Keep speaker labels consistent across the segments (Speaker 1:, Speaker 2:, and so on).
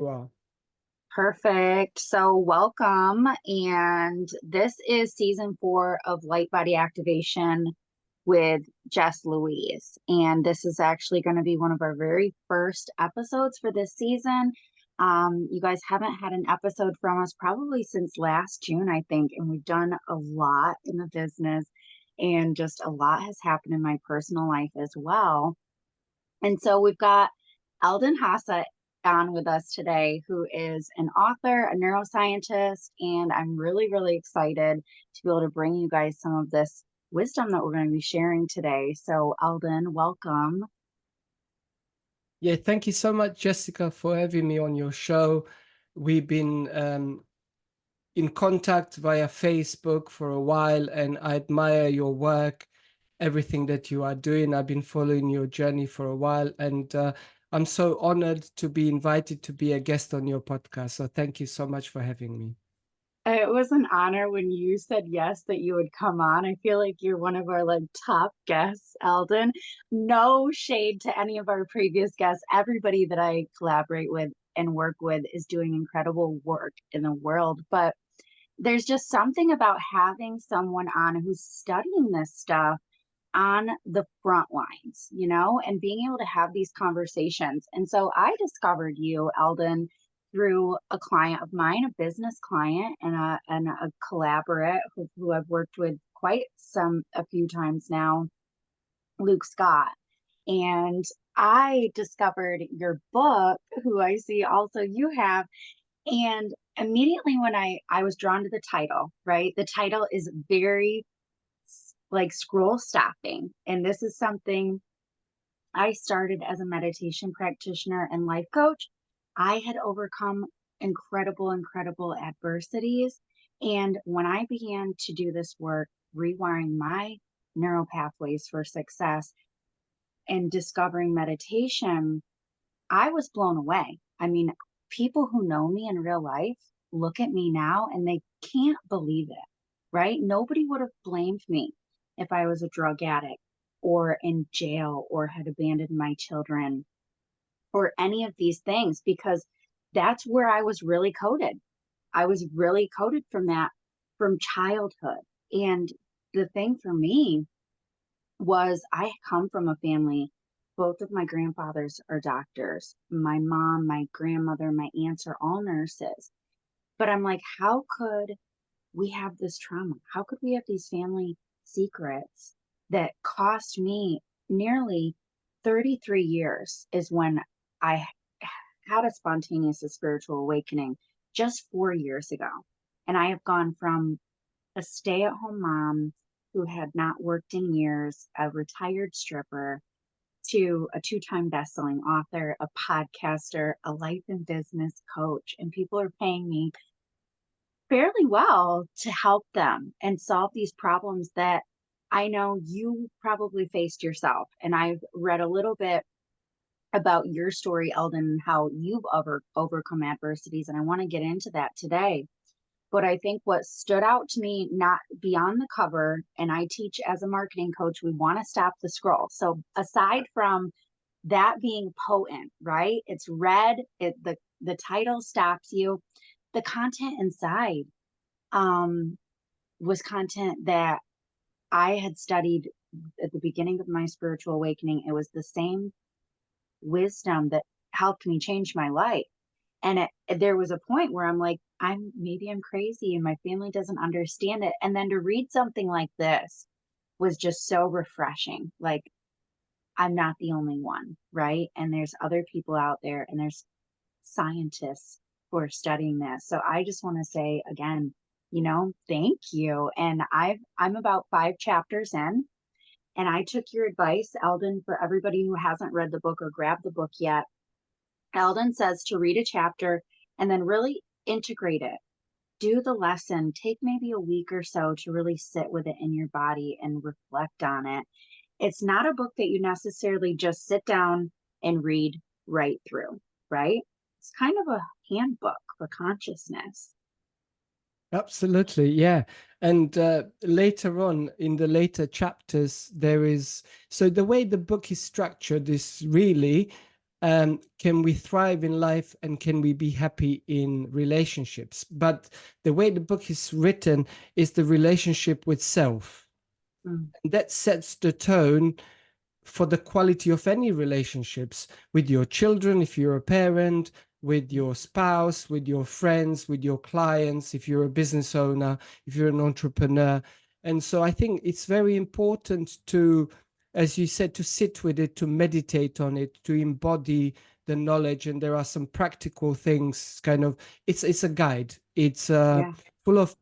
Speaker 1: Wow.
Speaker 2: Perfect. So, welcome. And this is season 4 of Light Body Activation with Jess Louise. And this is actually going to be one of our very first episodes for this season. You guys haven't had an episode from us probably since last June, I think. And we've done a lot in the business, and just a lot has happened in my personal life as well. And so we've got Eldin Hasa on with us today, who is an author, a neuroscientist, and I'm really, really excited to be able to bring you guys some of this wisdom that we're going to be sharing today. So, Eldin, welcome.
Speaker 1: Yeah, thank you so much, Jessica, for having me on your show. We've been in contact via Facebook for a while, and I admire your work, everything that you are doing. I've been following your journey for a while, and I'm so honored to be invited to be a guest on your podcast. So thank you so much for having me.
Speaker 2: It was an honor when you said yes that you would come on. I feel like you're one of our top guests, Eldin. No shade to any of our previous guests. Everybody that I collaborate with and work with is doing incredible work in the world, but there's just something about having someone on who's studying this stuff on the front lines, and being able to have these conversations. And so I discovered you, Eldin, through a client of mine, a business client and a collaborate who I've worked with a few times now, Luke Scott. And I discovered your book, who I see also you have, and immediately when I was drawn to the title, right? The title is very like scroll stopping. And this is something I started as a meditation practitioner and life coach. I had overcome incredible adversities. And when I began to do this work, rewiring my neural pathways for success and discovering meditation, I was blown away. I mean, people who know me in real life look at me now and they can't believe it, right? Nobody would have blamed me if I was a drug addict or in jail or had abandoned my children or any of these things, because that's where I was really coded. I was really coded from childhood. And the thing for me was I come from a family, both of my grandfathers are doctors. My mom, my grandmother, my aunts are all nurses. But I'm like, how could we have this trauma? How could we have these family secrets that cost me nearly 33 years is when I had a spontaneous spiritual awakening just 4 years ago. And I have gone from a stay-at-home mom who had not worked in years, a retired stripper, to a two-time best-selling author, a podcaster, a life and business coach. And people are paying me fairly well to help them and solve these problems that I know you probably faced yourself. And I've read a little bit about your story, Eldon, how you've overcome adversities. And I want to get into that today. But I think what stood out to me, not beyond the cover, and I teach as a marketing coach, we want to stop the scroll. So aside from that being potent, right? It's red, the title stops you. The content inside um, was content that I had studied at the beginning of my spiritual awakening. It was the same wisdom that helped me change my life. And there was a point where I'm like, maybe I'm crazy and my family doesn't understand it. And then to read something like this was just so refreshing. Like, I'm not the only one, right? And there's other people out there and there's scientists who are studying this. So I just want to say again, thank you. And I'm about 5 chapters in, and I took your advice, Eldon, for everybody who hasn't read the book or grabbed the book yet. Eldon says to read a chapter and then really integrate it. Do the lesson, take maybe a week or so to really sit with it in your body and reflect on it. It's not a book that you necessarily just sit down and read right through, right? It's kind of a handbook for consciousness.
Speaker 1: Absolutely, yeah. And later on in the later chapters, so the way the book is structured is really can we thrive in life and can we be happy in relationships? But the way the book is written is the relationship with self.
Speaker 2: Mm.
Speaker 1: And that sets the tone for the quality of any relationships with your children, if you're a parent, with your spouse, with your friends, with your clients, if you're a business owner, if you're an entrepreneur. And so I think it's very important to, as you said, to sit with it, to meditate on it, to embody the knowledge. And there are some practical things, kind of, it's a guide. It's
Speaker 2: Yeah.
Speaker 1: full of,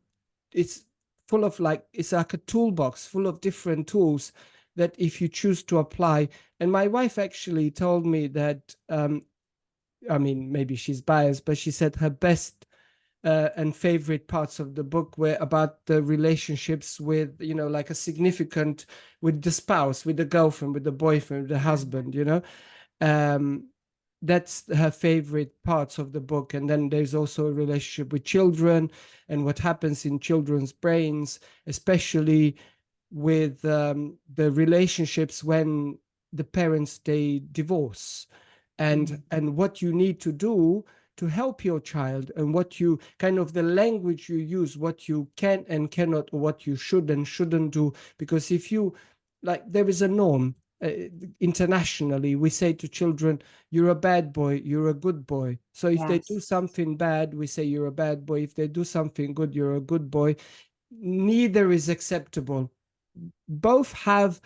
Speaker 1: it's full of, like, it's like a toolbox full of different tools that if you choose to apply. And my wife actually told me that, I mean, maybe she's biased, but she said her best and favorite parts of the book were about the relationships with, you know, like a significant, with the spouse, with the girlfriend, with the boyfriend, with the husband, you know. Um, that's her favorite parts of the book. And then there's also a relationship with children and what happens in children's brains, especially with the relationships when the parents they divorce,
Speaker 2: Mm.
Speaker 1: and what you need to do to help your child, and what you kind of the language you use, what you can and cannot, or what you should and shouldn't do. Because if you, like, there is a norm, internationally we say to children, you're a bad boy, you're a good boy. So if they do
Speaker 2: Yes.
Speaker 1: something bad, we say you're a bad boy. If they do something good, you're a good boy. Neither is acceptable. Both have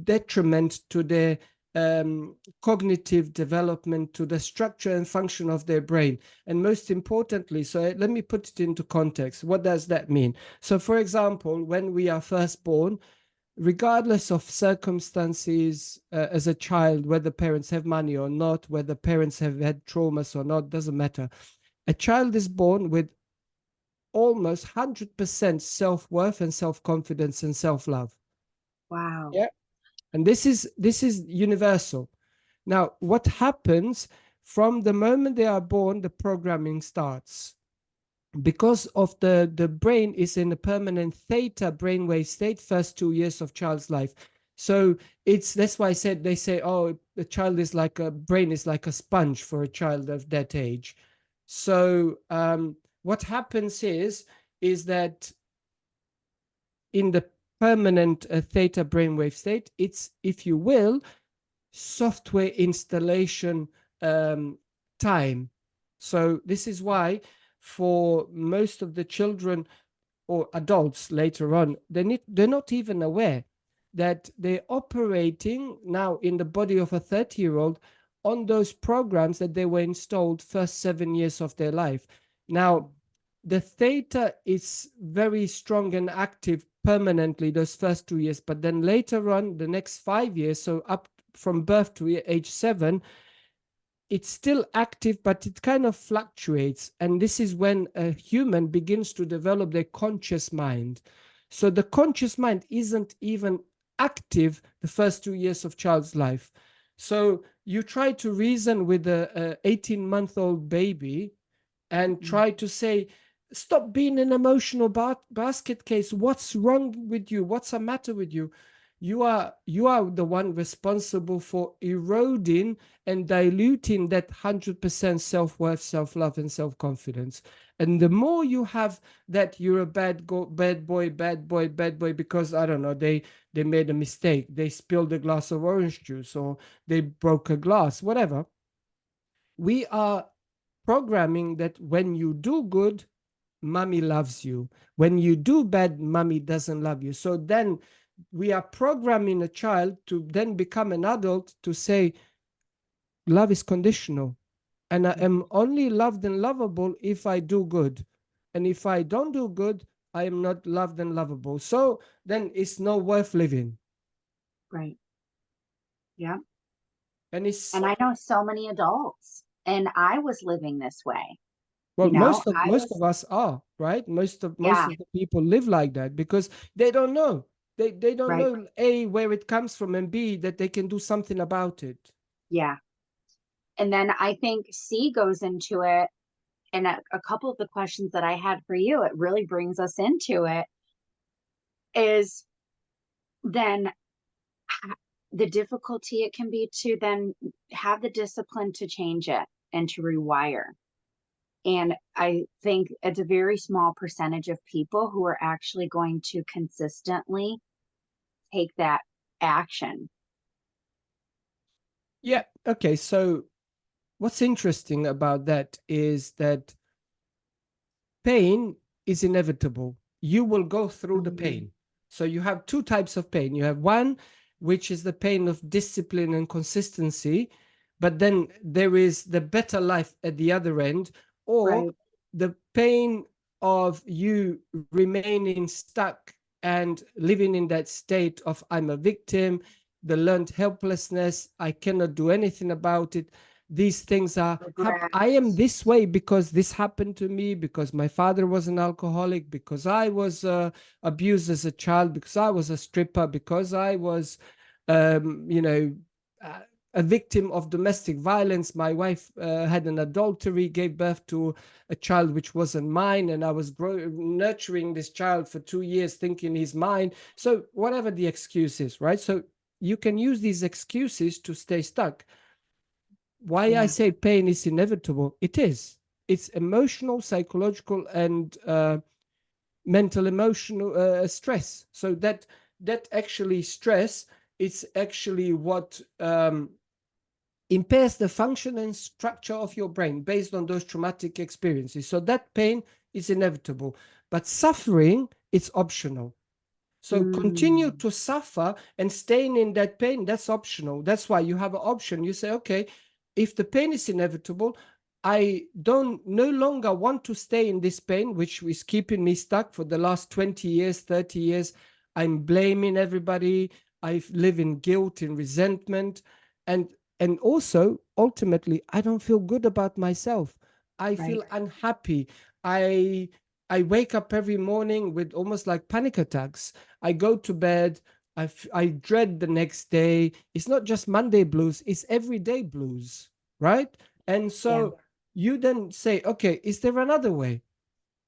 Speaker 1: detriment to their cognitive development, to the structure and function of their brain. And most importantly, so let me put it into context. What does that mean? So, for example, when we are first born, regardless of circumstances, as a child, whether parents have money or not, whether parents have had traumas or not, doesn't matter. A child is born with almost 100% self-worth and self-confidence and self-love.
Speaker 2: Wow.
Speaker 1: Yeah. And this is universal. Now, what happens from the moment they are born, the programming starts. Because of the brain is in a permanent theta brainwave state first 2 years of child's life. So that's why I said, they say, oh, the child is like a brain is like a sponge for a child of that age. So what happens is that in the permanent theta brainwave state, it's, if you will, software installation time. So this is why for most of the children or adults later on, they're not even aware that they're operating now in the body of a 30-year-old on those programs that they were installed first 7 years of their life. Now, the theta is very strong and active permanently those first 2 years, but then later on, the next 5 years, so up from birth to age 7, it's still active, but it kind of fluctuates. And this is when a human begins to develop their conscious mind. So the conscious mind isn't even active the first 2 years of child's life. So you try to reason with a 18-month-old baby and
Speaker 2: Mm.
Speaker 1: try to say, stop being an emotional basket case. What's wrong with you? What's the matter with you? You are the one responsible for eroding and diluting that 100% self-worth, self-love, and self-confidence. And the more you have that you're a bad boy, bad boy, bad boy, because I don't know, they made a mistake, they spilled a glass of orange juice, or they broke a glass, whatever. We are programming that when you do good, mommy loves you. When you do bad, mommy doesn't love you. So then we are programming a child to then become an adult to say, love is conditional. And I
Speaker 2: Mm.
Speaker 1: am only loved and lovable if I do good. And if I don't do good, I am not loved and lovable. So then it's not worth living.
Speaker 2: Right. Yeah.
Speaker 1: And it's,
Speaker 2: And I know so many adults, and I was living this way.
Speaker 1: well,
Speaker 2: You know, I
Speaker 1: most
Speaker 2: was,
Speaker 1: of us are, right? Most
Speaker 2: yeah,
Speaker 1: of the people live like that because they don't know. They don't
Speaker 2: right.
Speaker 1: know, A, where it comes from, and B, that they can do something about it.
Speaker 2: Yeah. And then I think C goes into it. And a couple of the questions that I had for you, it really brings us into it is then the difficulty it can be to then have the discipline to change it and to rewire. And I think it's a very small percentage of people who are actually going to consistently take that action.
Speaker 1: Yeah. Okay. So what's interesting about that is that pain is inevitable. You will go through the
Speaker 2: Mhm.
Speaker 1: pain. So you have two types of pain. You have one, which is the pain of discipline and consistency, but then there is the better life at the other end, or
Speaker 2: Right.
Speaker 1: the pain of you remaining stuck and living in that state of I'm a victim, the learned helplessness, I cannot do anything about it. These things are
Speaker 2: Regret.
Speaker 1: I am this way because this happened to me, because my father was an alcoholic, because I was abused as a child, because I was a stripper, because I was you know uh, a victim of domestic violence. My wife had an adultery, gave birth to a child which wasn't mine, and I was nurturing this child for 2 years thinking he's mine. So whatever the excuse is, right? So you can use these excuses to stay stuck. Why I
Speaker 2: Yeah.
Speaker 1: say pain is inevitable, it is. It's emotional, psychological, and mental emotional stress. So that actually stress, it's actually what impairs the function and structure of your brain based on those traumatic experiences. So that pain is inevitable, but suffering, it's optional. So continue
Speaker 2: Mm.
Speaker 1: to suffer and staying in that pain, that's optional. That's why you have an option. You say, okay, if the pain is inevitable, I don't no longer want to stay in this pain, which is keeping me stuck for the last 20 years, 30 years. I'm blaming everybody. I live in guilt, in resentment. And and also ultimately, I don't feel good about myself. I
Speaker 2: Right.
Speaker 1: feel unhappy. I I wake up every morning with almost like panic attacks. I go to bed. I dread the next day. It's not just Monday blues, it's everyday blues, right? And
Speaker 2: Yeah.
Speaker 1: so you then say, okay, is there another way?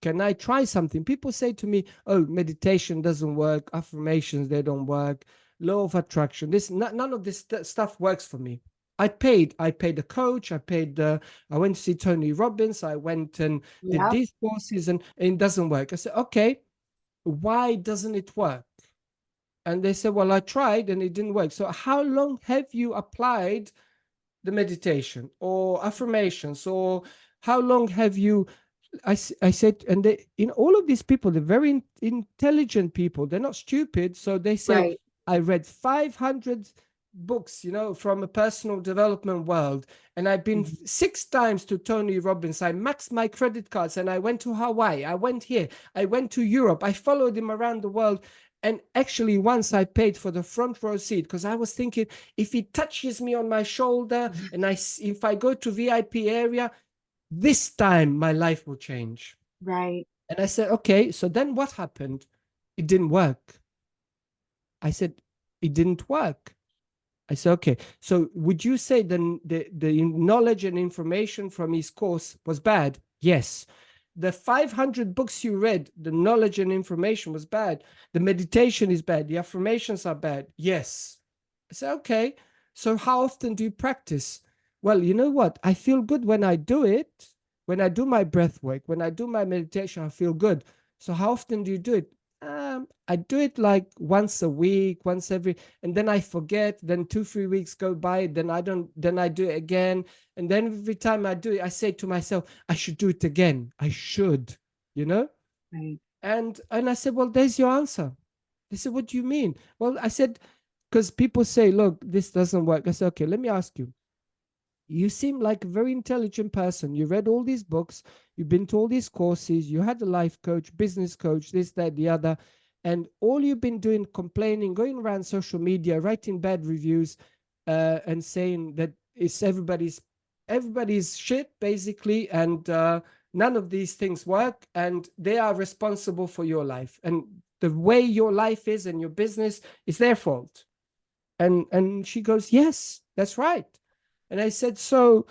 Speaker 1: Can I try something? People say to me, oh, meditation doesn't work, affirmations, they don't work, law of attraction, this, none of this stuff works for me. I paid a coach, I went to see Tony Robbins, I went and did
Speaker 2: Yep.
Speaker 1: these courses, and it doesn't work. I said, okay, why doesn't it work? And they said, well, I tried and it didn't work. So how long have you applied the meditation or affirmations, or how long have you I said, and they, in all of these people, they're very intelligent people. They're not stupid. So they say,
Speaker 2: Right.
Speaker 1: I read 500 books, from a personal development world. And I've been
Speaker 2: Mhm.
Speaker 1: 6 times to Tony Robbins. I maxed my credit cards and I went to Hawaii. I went here. I went to Europe. I followed him around the world. And actually, once I paid for the front row seat because I was thinking, if he touches me on my shoulder and if I go to VIP area, this time my life will change.
Speaker 2: Right.
Speaker 1: And I said, okay, so then what happened? It didn't work. I said, it didn't work. I said, okay, so would you say the knowledge and information from his course was bad? Yes. The 500 books you read, the knowledge and information was bad. The meditation is bad. The affirmations are bad. Yes. I said, okay, so how often do you practice? Well, you know what? I feel good when I do it. When I do my breath work, when I do my meditation, I feel good. So how often do you do it? I do it like once a week, once every, and then I forget. Then 2, 3 weeks go by. Then I don't. Then I do it again. And then every time I do it, I say to myself, I should do it again. I should, you know.
Speaker 2: Right.
Speaker 1: And I said, well, there's your answer. They said, what do you mean? Well, I said, because people say, look, this doesn't work. I said, okay, let me ask you. You seem like a very intelligent person. You read all these books, you've been to all these courses, you had a life coach, business coach, this, that, the other, and all you've been doing, complaining, going around social media, writing bad reviews, and saying that it's everybody's shit basically, and none of these things work, and they are responsible for your life, and the way your life is and your business is their fault. And she goes, yes, that's right. And I said, so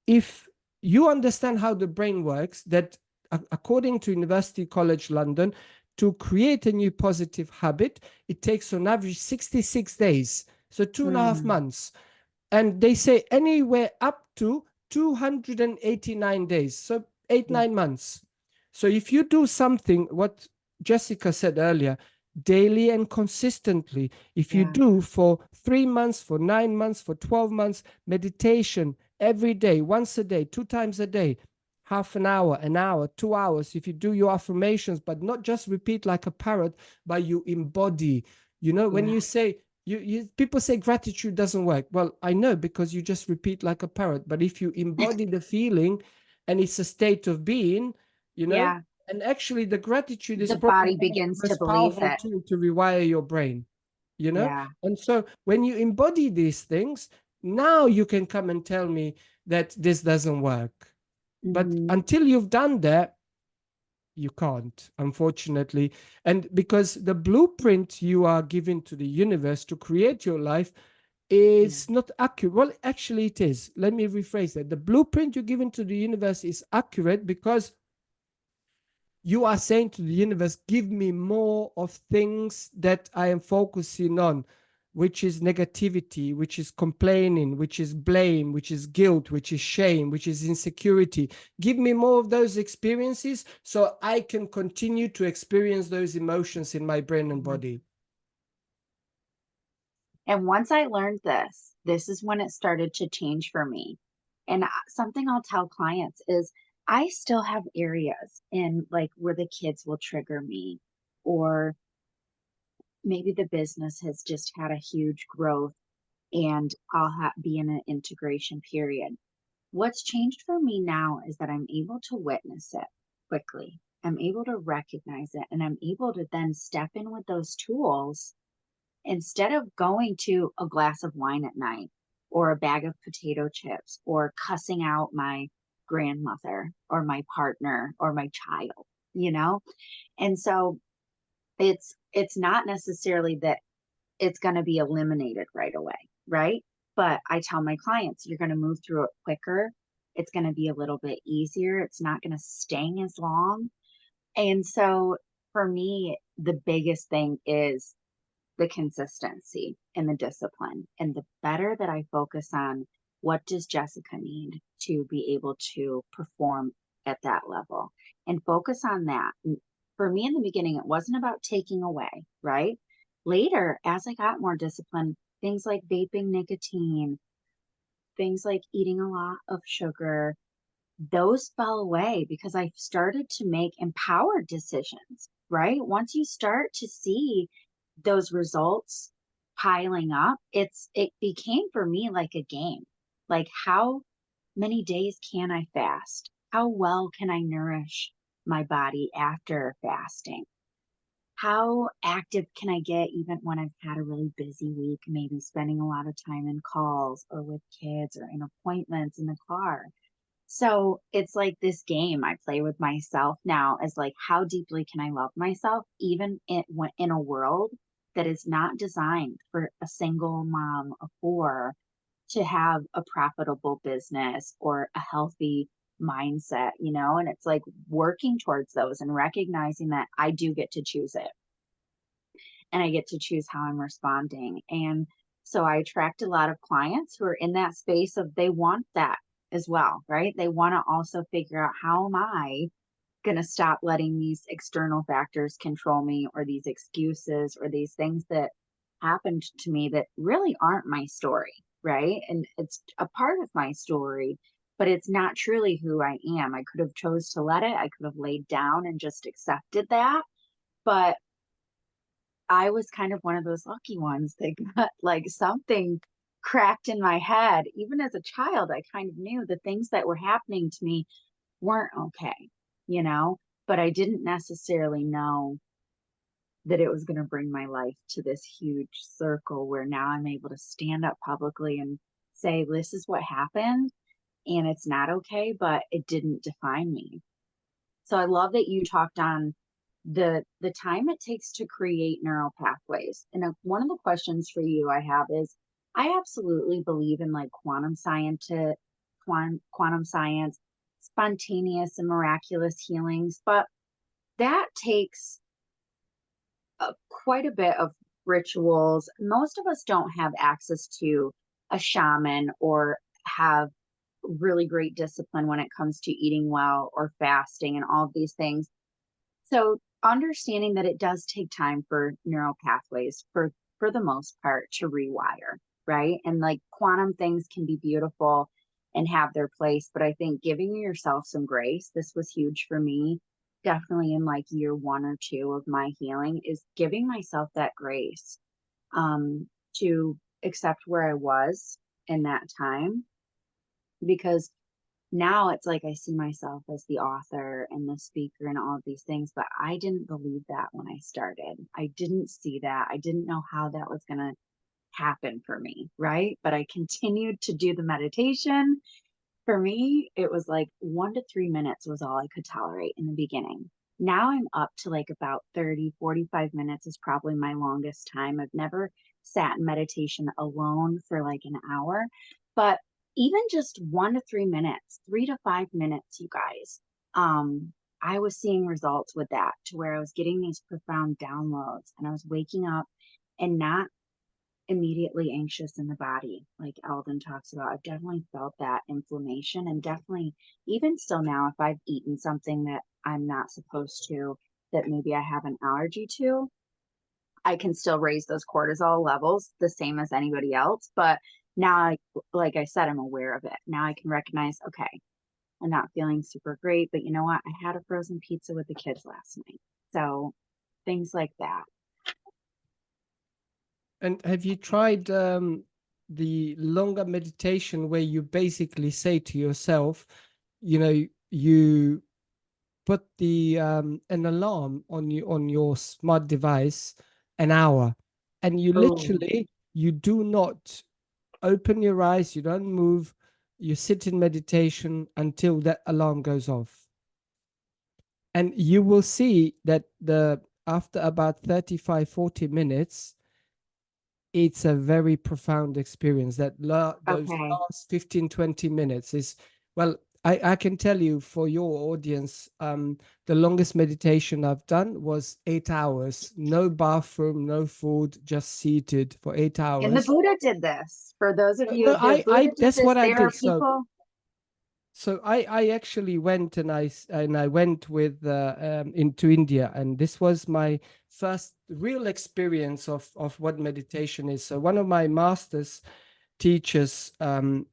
Speaker 1: if you understand how the brain works, that according to University College London, to create a new positive habit, it takes on average 66 days. So 2.5
Speaker 2: Mm.
Speaker 1: months. And they say anywhere up to 289 days. So eight,
Speaker 2: Yeah.
Speaker 1: 9 months. So if you do something, what Jessica said earlier, daily and consistently, if you
Speaker 2: Yeah.
Speaker 1: do for 3 months, for 9 months, for 12 months, meditation every day, once a day, 2 times a day, half an hour, 2 hours, if you do your affirmations, but not just repeat like a parrot, but you embody. When
Speaker 2: Yeah.
Speaker 1: you say, people say gratitude doesn't work. Well, I know, because you just repeat like a parrot. But if you embody the feeling, and it's a state of being, you know,
Speaker 2: Yeah.
Speaker 1: and actually the gratitude is
Speaker 2: The
Speaker 1: probably
Speaker 2: body
Speaker 1: one of the
Speaker 2: begins to
Speaker 1: most
Speaker 2: believe
Speaker 1: powerful
Speaker 2: it.
Speaker 1: tool to rewire your brain.
Speaker 2: Yeah.
Speaker 1: And so when you embody these things, now you can come and tell me that this doesn't work. But
Speaker 2: Hmm.
Speaker 1: until you've done that, you can't, unfortunately. And because the blueprint you are giving to the universe to create your life
Speaker 2: Yeah.
Speaker 1: is not accurate. Well, actually, it is. Let me rephrase that. The blueprint you're giving to the universe is accurate, because you are saying to the universe, give me more of things that I am focusing on, which is negativity, which is complaining, which is blame, which is guilt, which is shame, which is insecurity. Give me more of those experiences so I can continue to experience those emotions in my brain and
Speaker 2: Mhm.
Speaker 1: body.
Speaker 2: And once I learned this is when it started to change for me. And something I'll tell clients is I still have areas in like where the kids will trigger me, or maybe the business has just had a huge growth and be in an integration period. What's changed for me now is that I'm able to witness it quickly. I'm able to recognize it, and I'm able to then step in with those tools instead of going to a glass of wine at night, or a bag of potato chips, or cussing out my grandmother or my partner or my child. And so it's not necessarily that it's going to be eliminated right away, right? But I tell my clients, you're going to move through it quicker. It's going to be a little bit easier. It's not going to sting as long. And so for me, the biggest thing is the consistency and the discipline. And the better that I focus on what does Jessica need to be able to perform at that level, and focus on that. And for me in the beginning, it wasn't about taking away, right? Later, as I got more disciplined, things like vaping nicotine, things like eating a lot of sugar, those fell away because I started to make empowered decisions, right? Once you start to see those results piling up, it became for me like a game. Like, how many days can I fast? How well can I nourish my body after fasting? How active can I get even when I've had a really busy week, maybe spending a lot of time in calls or with kids or in appointments in the car? So it's like this game I play with myself now, is like, how deeply can I love myself, even in a world that is not designed for a single mom of four to have a profitable business or a healthy mindset? And it's like working towards those and recognizing that I do get to choose it, and I get to choose how I'm responding. And so I attract a lot of clients who are in that space of they want that as well, right? They want to also figure out, how am I going to stop letting these external factors control me, or these excuses, or these things that happened to me that really aren't my story, right? And it's a part of my story, but it's not truly who I am. I could have chose to let it. I could have laid down and just accepted that. But I was kind of one of those lucky ones that got like something cracked in my head. Even as a child, I kind of knew the things that were happening to me weren't okay, but I didn't necessarily know that it was going to bring my life to this huge circle where now I'm able to stand up publicly and say, this is what happened, and it's not okay, but it didn't define me. So I love that you talked on the time it takes to create neural pathways. And one of the questions for you I have is, I absolutely believe in like quantum science, spontaneous and miraculous healings, but that takes quite a bit of rituals. Most of us don't have access to a shaman or have really great discipline when it comes to eating well or fasting and all of these things. So understanding that it does take time for neural pathways for the most part to rewire, right? And like quantum things can be beautiful and have their place, but I think giving yourself some grace, this was huge for me, definitely in like year 1 or 2 of my healing, is giving myself that grace to accept where I was in that time, because now it's like I see myself as the author and the speaker and all of these things, but I didn't believe that when I started. I didn't see that. I didn't know how that was going to happen for me, right? But I continued to do the meditation. For me, it was like 1 to 3 minutes was all I could tolerate in the beginning. Now I'm up to like about 30, 45 minutes is probably my longest time. I've never sat in meditation alone for like an hour, but even just 1 to 3 minutes, 3 to 5 minutes, you guys, I was seeing results with that, to where I was getting these profound downloads and I was waking up and not immediately anxious in the body, like Eldin talks about. I've definitely felt that inflammation, and definitely, even still now, if I've eaten something that I'm not supposed to, that maybe I have an allergy to, I can still raise those cortisol levels the same as anybody else. But now, like I said, I'm aware of it. Now I can recognize, okay, I'm not feeling super great, but you know what? I had a frozen pizza with the kids last night. So things like that.
Speaker 1: And have you tried the longer meditation where you basically say to yourself, you know, you put the an alarm on your smart device an hour, and you
Speaker 2: Oh,
Speaker 1: literally you do not open your eyes, you don't move, you sit in meditation until that alarm goes off, and you will see that the after about 35-40 minutes it's a very profound experience. That those
Speaker 2: okay.
Speaker 1: last 15-20 minutes is, well, I can tell you for your audience, the longest meditation I've done was 8 hours. No bathroom, no food, just seated for eight
Speaker 2: And the
Speaker 1: hours.
Speaker 2: Buddha did this. For those of
Speaker 1: No,
Speaker 2: you, the Buddha
Speaker 1: I
Speaker 2: did
Speaker 1: that's
Speaker 2: this.
Speaker 1: what I
Speaker 2: There are
Speaker 1: did.
Speaker 2: people.
Speaker 1: So I actually went and I went with into India, and this was my first real experience of what meditation is. So one of my masters teachers, I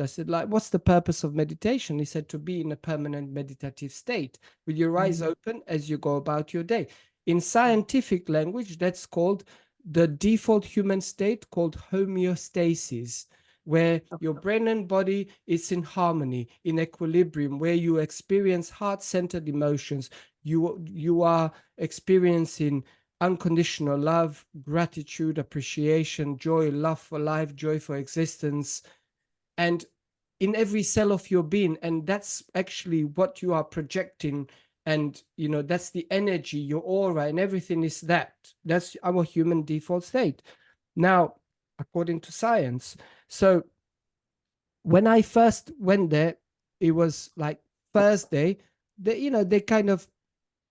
Speaker 1: said, like, what's the purpose of meditation? He said, to be in a permanent meditative state with your eyes
Speaker 2: Mm,
Speaker 1: open as you go about your day. In scientific language, that's called the default human state, called homeostasis, where your brain and body is in harmony, in equilibrium, where you experience heart-centered emotions. You are experiencing unconditional love, gratitude, appreciation, joy, love for life, joy for existence, and in every cell of your being. And that's actually what you are projecting. And, that's the energy, your aura, and everything is that. That's our human default state. Now, according to science. So when I first went there, it was like Thursday. They kind of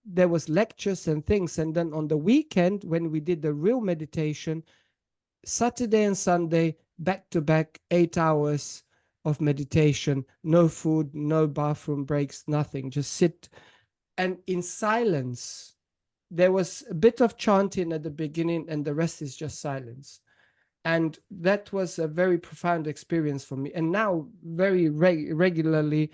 Speaker 1: there was lectures and things, and then on the weekend when we did the real meditation, Saturday and Sunday back to back 8 hours of meditation, no food, no bathroom breaks, nothing, just sit and in silence. There was a bit of chanting at the beginning, and the rest is just silence. And that was a very profound experience for me. And now very regularly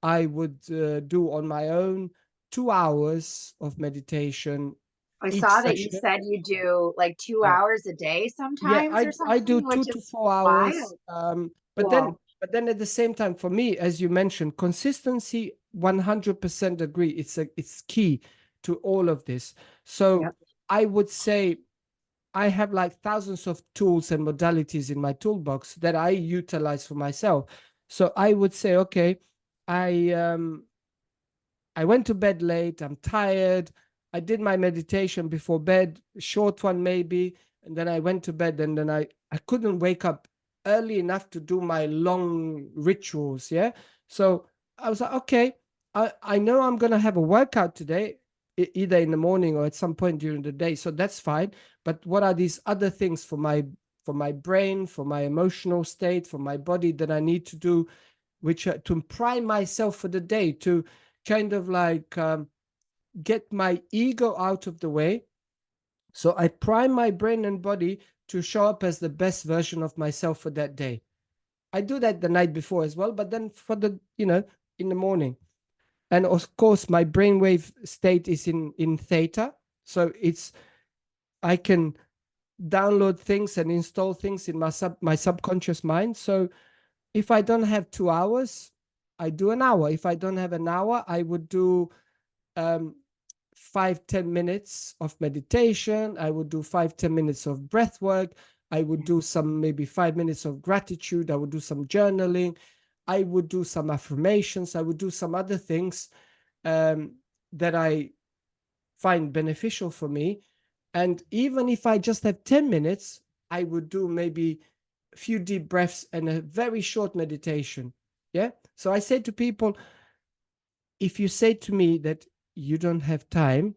Speaker 1: I would do on my own 2 hours of meditation
Speaker 2: I
Speaker 1: each
Speaker 2: saw that you
Speaker 1: session.
Speaker 2: said you do like two
Speaker 1: Yeah,
Speaker 2: hours a day
Speaker 1: yeah,
Speaker 2: sometimes
Speaker 1: I
Speaker 2: or
Speaker 1: I do
Speaker 2: something,
Speaker 1: two
Speaker 2: which
Speaker 1: to
Speaker 2: is
Speaker 1: four hours.
Speaker 2: wild.
Speaker 1: But then
Speaker 2: Cool.
Speaker 1: at the same time, for me, as you mentioned, consistency, 100% agree. It's key to all of this. So
Speaker 2: Yep.
Speaker 1: I would say I have like thousands of tools and modalities in my toolbox that I utilize for myself. So I would say, okay, I um I went to bed late, I'm tired. I did my meditation before bed, short one maybe, and then I went to bed, and then I couldn't wake up early enough to do my long rituals, yeah? So I was like, okay, I know I'm gonna have a workout today. either in the morning or at some point during the day. So that's fine. But what are these other things for my brain, for my emotional state, for my body that I need to do, which to prime myself for the day, to kind of like get my ego out of the way. So I prime my brain and body to show up as the best version of myself for that day. I do that the night before as well, but then for the, in the morning. And of course, my brainwave state is in theta. So I can download things and install things in my subconscious mind. So if I don't have 2 hours, I do an hour. If I don't have an hour, I would do 5-10 minutes of meditation. I would do 5-10 minutes of breath work. I would do some maybe 5 minutes of gratitude. I would do some journaling. I would do some affirmations. I would do some other things that I find beneficial for me. And even if I just have 10 minutes, I would do maybe a few deep breaths and a very short meditation. Yeah. So I say to people, if you say to me that you don't have time,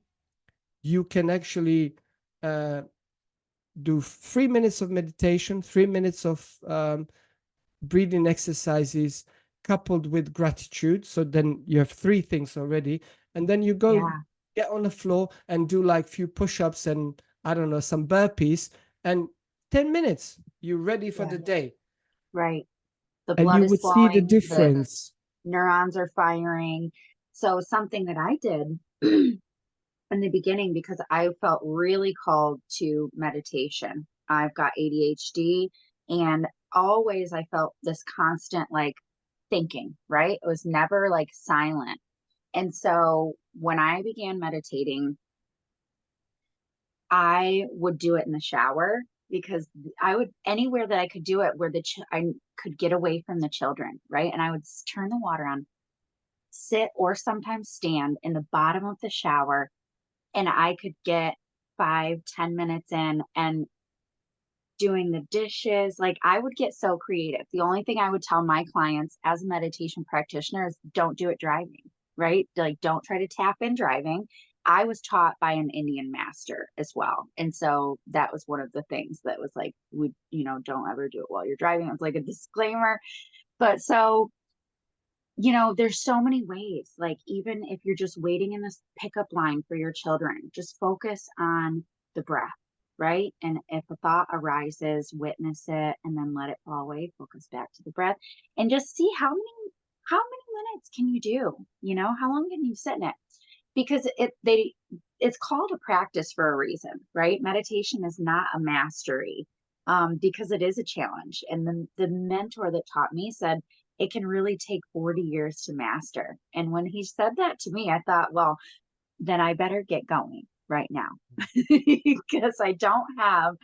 Speaker 1: you can actually do 3 minutes of meditation, 3 minutes of breathing exercises coupled with gratitude. So then you have three things already. And then you go get on the floor and do like few push-ups and I don't know, some burpees, and 10 minutes, you're ready for the day.
Speaker 2: Right. The
Speaker 1: And
Speaker 2: blood
Speaker 1: you
Speaker 2: is
Speaker 1: would see the
Speaker 2: flowing, the
Speaker 1: difference.
Speaker 2: neurons are firing. So something that I did in the beginning, because I felt really called to meditation. I've got ADHD, and always I felt this constant like thinking, right? It was never like silent. And so when I began meditating, I would do it in the shower, because I would, anywhere that I could do it where I could get away from the children, right? And I would turn the water on, sit or sometimes stand in the bottom of the shower, and I could get 5-10 minutes in and doing the dishes. Like, I would get so creative. The only thing I would tell my clients as a meditation practitioner is don't do it driving, right? Like, don't try to tap in driving. I was taught by an Indian master as well. And so that was one of the things that was like, don't ever do it while you're driving. It was like a disclaimer. But so, there's so many ways. Like, even if you're just waiting in this pickup line for your children, just focus on the breath, right? And if a thought arises, witness it and then let it fall away, focus back to the breath, and just see how many minutes can you do? How long can you sit in it? Because it's called a practice for a reason, right? Meditation is not a mastery, because it is a challenge. And the mentor that taught me said it can really take 40 years to master. And when he said that to me, I thought, well, then I better get going right now, because I don't have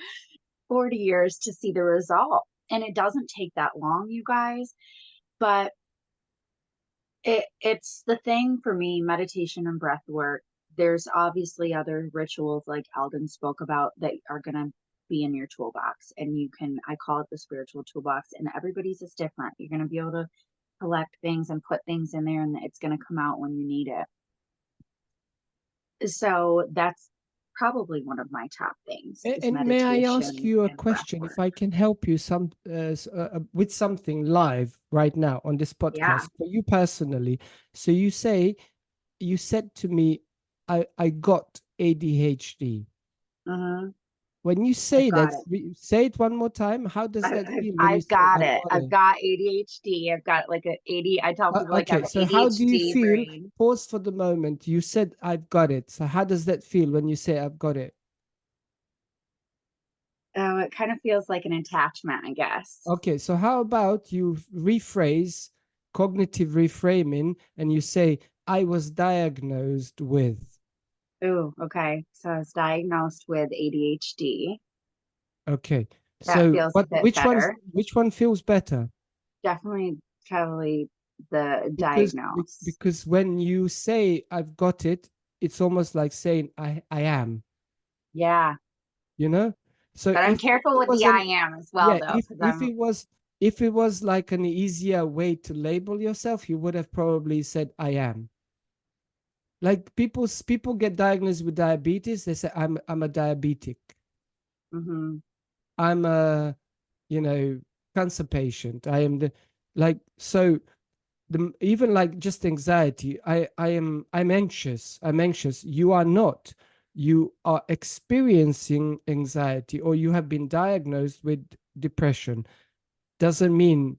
Speaker 2: 40 years to see the result. And it doesn't take that long, you guys. But it's the thing for me, meditation and breath work. There's obviously other rituals like Eldin spoke about that are going to be in your toolbox, and I call it the spiritual toolbox, and everybody's is different. You're going to be able to collect things and put things in there, and it's going to come out when you need it. So that's probably one of my top things is
Speaker 1: And may I ask
Speaker 2: meditation
Speaker 1: you a
Speaker 2: and breath
Speaker 1: question, if
Speaker 2: work.
Speaker 1: I can help you with something live right now on this
Speaker 2: Yeah.
Speaker 1: podcast for you personally? So you said to me, I got ADHD.
Speaker 2: Hmm.
Speaker 1: When you
Speaker 2: I've
Speaker 1: say that,
Speaker 2: got it.
Speaker 1: say it one more time. How does
Speaker 2: I,
Speaker 1: that
Speaker 2: I've,
Speaker 1: feel when you
Speaker 2: I've
Speaker 1: say
Speaker 2: got
Speaker 1: I've
Speaker 2: it.
Speaker 1: got
Speaker 2: I've
Speaker 1: it?
Speaker 2: got ADHD. I've got like I tell people like I have
Speaker 1: Okay,
Speaker 2: an
Speaker 1: so how do you
Speaker 2: ADHD
Speaker 1: feel?
Speaker 2: brain.
Speaker 1: Pause for the moment. You said I've got it. So how does that feel when you say I've got it?
Speaker 2: Oh, it kind of feels like an attachment, I guess.
Speaker 1: Okay, so how about you rephrase cognitive reframing and you say, I was diagnosed with.
Speaker 2: Oh, okay. So I was diagnosed with ADHD.
Speaker 1: Okay,
Speaker 2: That
Speaker 1: so
Speaker 2: feels a bit better.
Speaker 1: which one feels better?
Speaker 2: Definitely, probably the
Speaker 1: Because
Speaker 2: diagnose.
Speaker 1: because when you say I've got it, it's almost like saying I am,
Speaker 2: Yeah.
Speaker 1: you know? So
Speaker 2: But I'm
Speaker 1: if
Speaker 2: careful
Speaker 1: it
Speaker 2: with the I
Speaker 1: wasn't,
Speaker 2: am as well,
Speaker 1: yeah,
Speaker 2: though, because
Speaker 1: if it was like an easier way to label yourself, you would have probably said I am. Like people get diagnosed with diabetes, they say I'm a diabetic.
Speaker 2: Mm-hmm.
Speaker 1: I'm a, you know, cancer patient. I am the, like, so the, even like just anxiety, I'm anxious. You are not. You are experiencing anxiety, or you have been diagnosed with depression. Doesn't mean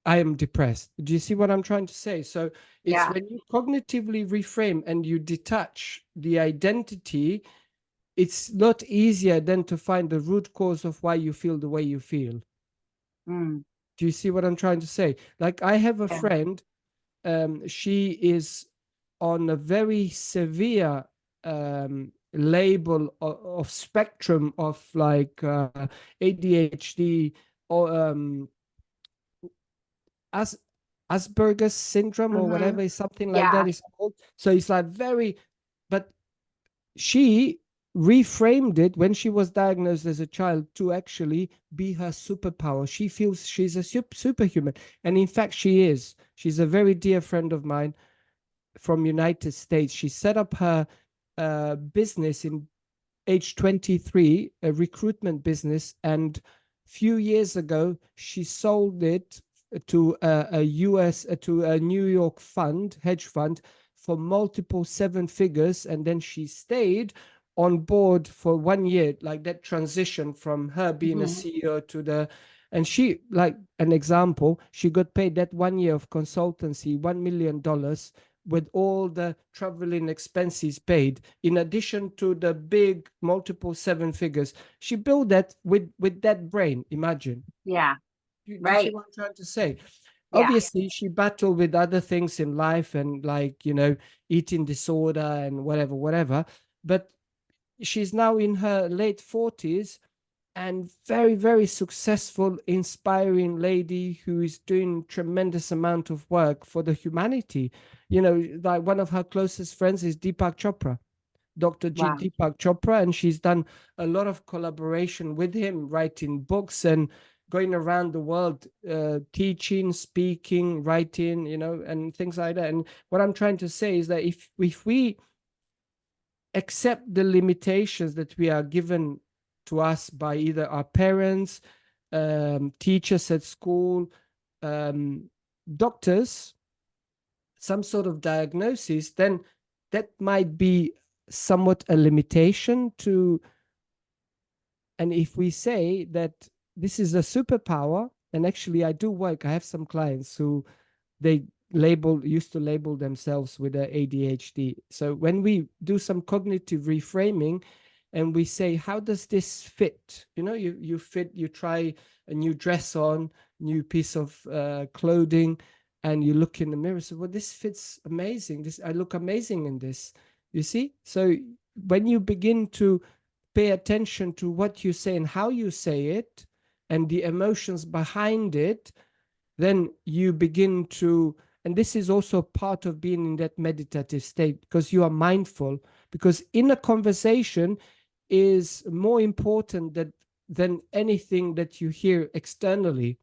Speaker 1: I am depressed. Do you see what I'm trying to say? So it's
Speaker 2: Yeah.
Speaker 1: when you cognitively reframe and you detach the identity, it's a lot easier then to find the root cause of why you feel the way you feel.
Speaker 2: Mm.
Speaker 1: Do you see what I'm trying to say? Like, I have a
Speaker 2: Yeah.
Speaker 1: friend, she is on a very severe label of spectrum of like ADHD, or as Asperger's syndrome or
Speaker 2: Mm-hmm.
Speaker 1: whatever, is something like
Speaker 2: Yeah.
Speaker 1: that is called. So it's like very, but she reframed it when she was diagnosed as a child to actually be her superpower. She feels she's a superhuman, and in fact she is. She's a very dear friend of mine from United States. She set up her business in age 23, a recruitment business, and few years ago she sold it to a US to a New York fund, hedge fund, for multiple seven figures, and then she stayed on board for 1 year, like that transition from her being a
Speaker 2: Mm-hmm.
Speaker 1: CEO to the, and she, like an example, she got paid that 1 year of consultancy $1 million, with all the traveling expenses paid, in addition to the big multiple seven figures. She built that with that brain. Imagine.
Speaker 2: Yeah.
Speaker 1: Do you see
Speaker 2: Right.
Speaker 1: what I'm trying to say?
Speaker 2: Yeah.
Speaker 1: Obviously, she battled with other things in life, and like, eating disorder and whatever, whatever. But she's now in her late 40s, and very, very successful, inspiring lady who is doing tremendous amount of work for the humanity. Like, one of her closest friends is Deepak Chopra, Dr. G.
Speaker 2: Wow.
Speaker 1: Deepak Chopra, and she's done a lot of collaboration with him, writing books and going around the world, teaching, speaking, writing, and things like that. And what I'm trying to say is that if we accept the limitations that we are given to us by either our parents, teachers at school, um, doctors, some sort of diagnosis, then that might be somewhat a limitation to. And if we say that this is a superpower, and actually I do work, I have some clients who they used to label themselves with a ADHD. So when we do some cognitive reframing and we say, how does this fit? You fit, you try a new dress on, new piece of clothing, and you look in the mirror, so, well, this fits amazing, this, I look amazing in this. You see? So when you begin to pay attention to what you say and how you say it, and the emotions behind it, then you begin to, and this is also part of being in that meditative state, because you are mindful, because inner conversation is more important than anything that you hear externally.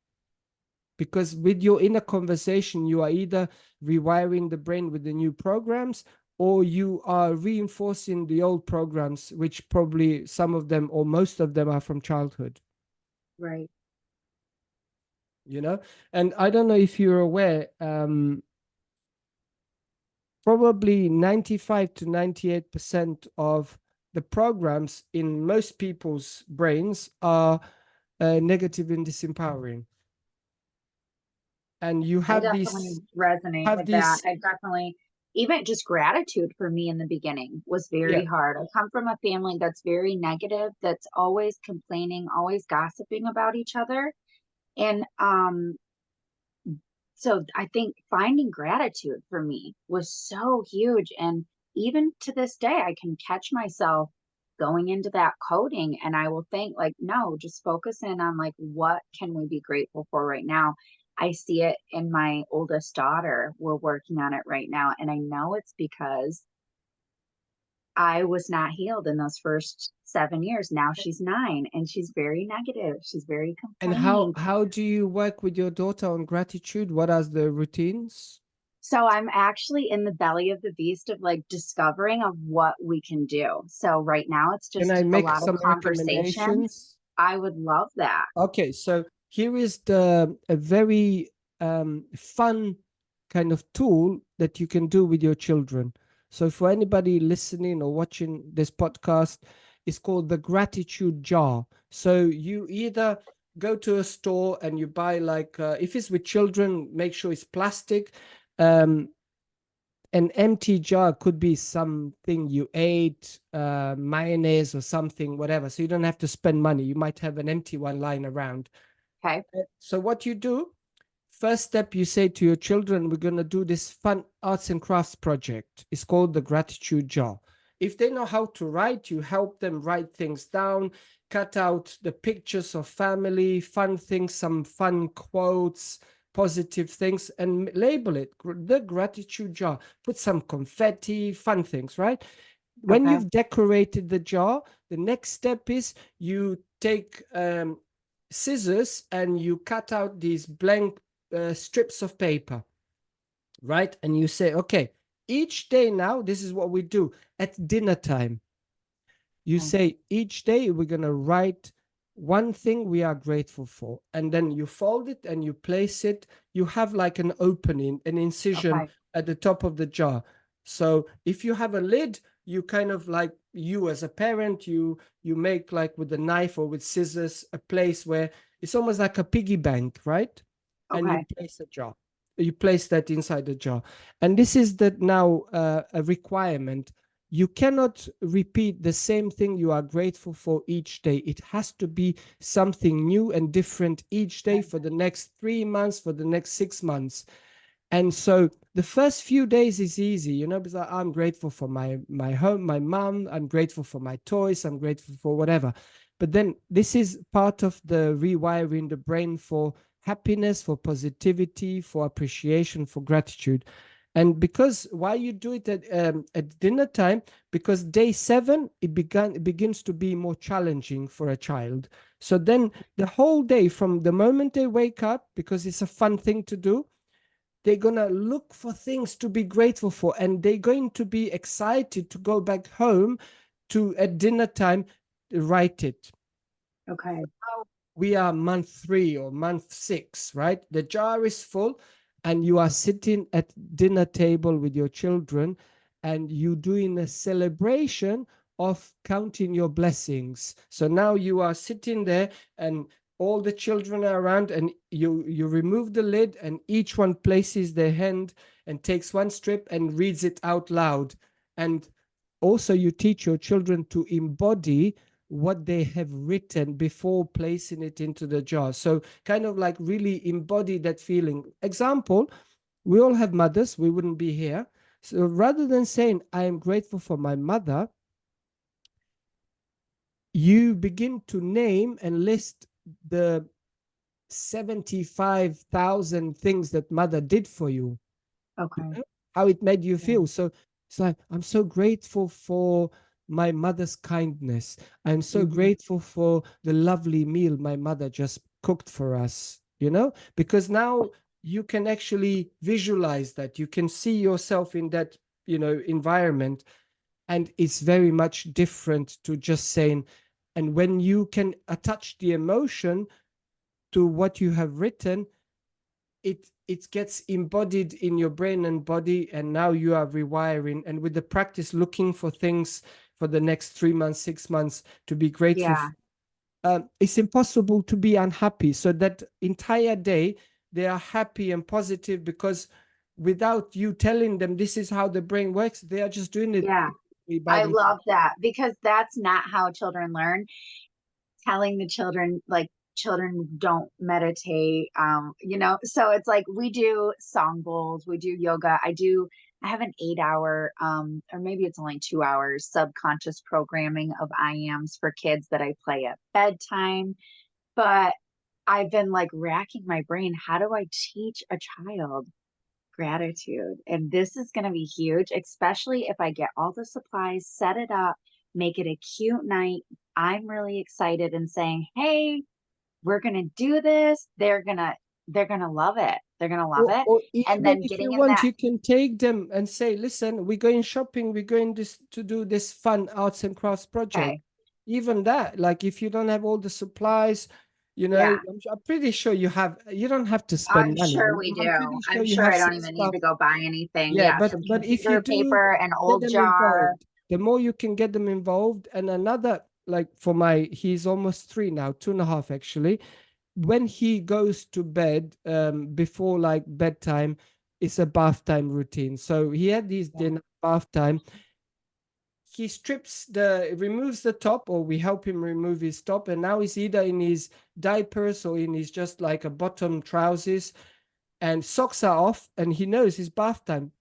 Speaker 1: Because with your inner conversation, you are either rewiring the brain with the new programs, or you are reinforcing the old programs, which probably some of them or most of them are from childhood.
Speaker 2: Right.
Speaker 1: And I don't know if you're aware, probably 95 to 98% of the programs in most people's brains are negative and disempowering. And you
Speaker 2: I
Speaker 1: have
Speaker 2: definitely
Speaker 1: these
Speaker 2: resonate
Speaker 1: have
Speaker 2: with that.
Speaker 1: these
Speaker 2: I definitely, even just gratitude for me in the beginning was
Speaker 1: Yeah.
Speaker 2: very hard. I come from a family that's very negative, that's always complaining, always gossiping about each other. And so I think finding gratitude for me was so huge. And even to this day, I can catch myself going into that coding and I will think like, no, just focus in on like, what can we be grateful for right now? I see it in my oldest daughter. We're working on it right now. And I know it's because I was not healed in those first 7 years. Now she's 9 and she's very negative. She's very
Speaker 1: And how
Speaker 2: complaining.
Speaker 1: how do you work with your daughter on gratitude? What are the routines?
Speaker 2: So I'm actually in the belly of the beast of like discovering of what we can do. So right now it's
Speaker 1: Can I
Speaker 2: just a
Speaker 1: make
Speaker 2: lot of
Speaker 1: some
Speaker 2: conversation.
Speaker 1: recommendations?
Speaker 2: I would love that.
Speaker 1: Okay, so here is the a very fun kind of tool that you can do with your children. So for anybody listening or watching this podcast, it's called the gratitude jar. So you either go to a store and you buy like if it's with children, make sure it's plastic. Um, an empty jar could be something you ate, mayonnaise or something, whatever. So you don't have to spend money. You might have an empty one lying around.
Speaker 2: Okay.
Speaker 1: So what you do, first step, you say to your children, we're going to do this fun arts and crafts project. It's called the gratitude jar. If they know how to write, you help them write things down, cut out the pictures of family, fun things, some fun quotes, positive things, and label it the gratitude jar. Put some confetti, fun things, right? When
Speaker 2: Okay.
Speaker 1: you've decorated the jar, the next step is you take scissors and you cut out these blank strips of paper, right? And you say, okay, each day now, this is what we do at dinner time. You
Speaker 2: Okay.
Speaker 1: say each day we're going to write one thing we are grateful for, and then you fold it and you place it. You have like an opening, an incision
Speaker 2: Okay.
Speaker 1: at the top of the jar. So if you have a lid, you kind of like, you as a parent, you make like with a knife or with scissors a place where it's almost like a piggy bank, right? And you
Speaker 2: Okay.
Speaker 1: place a jar. You place that inside the jar. And this is that now a requirement. You cannot repeat the same thing you are grateful for each day. It has to be something new and different each day for the next 3 months, for the next 6 months. And so the first few days is easy, because I'm grateful for my home, my mom, I'm grateful for my toys, I'm grateful for whatever. But then this is part of the rewiring the brain for happiness, for positivity, for appreciation, for gratitude. And because why you do it at dinner time, because day 7 it begins to be more challenging for a child. So then the whole day from the moment they wake up, because it's a fun thing to do, they're going to look for things to be grateful for, and they're going to be excited to go back home to at dinner time write it.
Speaker 2: Okay.
Speaker 1: We are month 3 or month 6, right? The jar is full and you are sitting at dinner table with your children and you doing a celebration of counting your blessings. So now you are sitting there and all the children are around, and you remove the lid and each one places their hand and takes one strip and reads it out loud. And also you teach your children to embody what they have written before placing it into the jar. So kind of like really embody that feeling. Example, we all have mothers, we wouldn't be here. So rather than saying, I am grateful for my mother, you begin to name and list the 75,000 things that mother did for you,
Speaker 2: Okay.
Speaker 1: how it made you
Speaker 2: Yeah.
Speaker 1: feel. So it's like, I'm so grateful for my mother's kindness. I'm so
Speaker 2: Hmm.
Speaker 1: grateful for the lovely meal my mother just cooked for us, because now you can actually visualize that. You can see yourself in that, environment. And it's very much different to just saying, and when you can attach the emotion to what you have written, it gets embodied in your brain and body, and now you are rewiring, and with the practice looking for things for the next 3 months, 6 months to be grateful
Speaker 2: Yeah.
Speaker 1: for. It's impossible to be unhappy, so that entire day they are happy and positive, because without you telling them this is how the brain works, they are just doing it
Speaker 2: Yeah.
Speaker 1: by
Speaker 2: I
Speaker 1: themselves.
Speaker 2: love that because that's not how children learn. Telling the children like children don't meditate, so it's like we do song bowls, we do yoga. I have an 8 hour or maybe it's only 2 hours subconscious programming of IAMs for kids that I play at bedtime. But I've been like racking my brain, how do I teach a child gratitude? And this is going to be huge, especially if I get all the supplies, set it up, make it a cute night. I'm really excited and saying, "Hey, we're going to do this." They're going to love it. They're going to love it.
Speaker 1: Or
Speaker 2: And
Speaker 1: even
Speaker 2: then
Speaker 1: if you
Speaker 2: getting in
Speaker 1: want,
Speaker 2: that,
Speaker 1: you can take them and say, listen, we're going shopping, we're going to do this fun arts and crafts project.
Speaker 2: okay,
Speaker 1: Even that, like if you don't have all the supplies, you know,
Speaker 2: yeah,
Speaker 1: I'm pretty sure you don't have to
Speaker 2: I'm
Speaker 1: spend money.
Speaker 2: sure we
Speaker 1: I'm
Speaker 2: do.
Speaker 1: pretty sure
Speaker 2: I'm
Speaker 1: you
Speaker 2: sure
Speaker 1: have
Speaker 2: I don't
Speaker 1: some
Speaker 2: even need
Speaker 1: stuff.
Speaker 2: to go buy anything.
Speaker 1: Yeah,
Speaker 2: Yeah, some
Speaker 1: but if you
Speaker 2: computer
Speaker 1: do
Speaker 2: paper, an
Speaker 1: get
Speaker 2: old
Speaker 1: them
Speaker 2: jar.
Speaker 1: involved, the more you can get them involved. And another, like for my, he's almost 3 now, 2.5 actually. When he goes to bed, before like bedtime, it's a bath time routine. So he had his
Speaker 2: Yeah.
Speaker 1: dinner, bath time. He removes the top, or we help him remove his top, and now he's either in his diapers or in his just like a bottom trousers, and socks are off, and he knows it's bath time.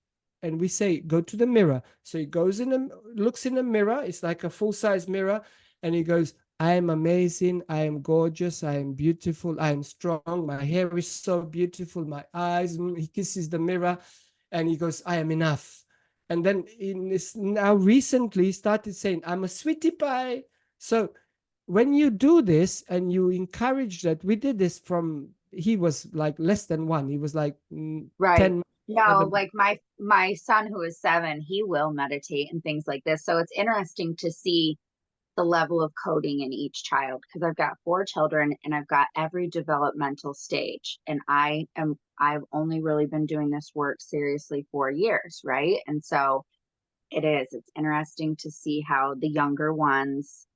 Speaker 1: And we say, go to the mirror. So he goes in and looks in the mirror. It's like a full-size mirror. And he goes, I am amazing. I am gorgeous. I am beautiful. I am strong. My hair is so beautiful. My eyes. He kisses the mirror and he goes, I am enough. And then in this now recently started saying, I'm a sweetie pie. So when you do this and you encourage that, we did this from, he was like less than 1. He was like
Speaker 2: Right.
Speaker 1: 10,
Speaker 2: No,
Speaker 1: 11.
Speaker 2: like my son who is 7, he will meditate and things like this. So it's interesting to see the level of coding in each child because I've got 4 children and I've got every developmental stage. And I've only really been doing this work seriously 4 years, right? And so it's interesting to see how the younger ones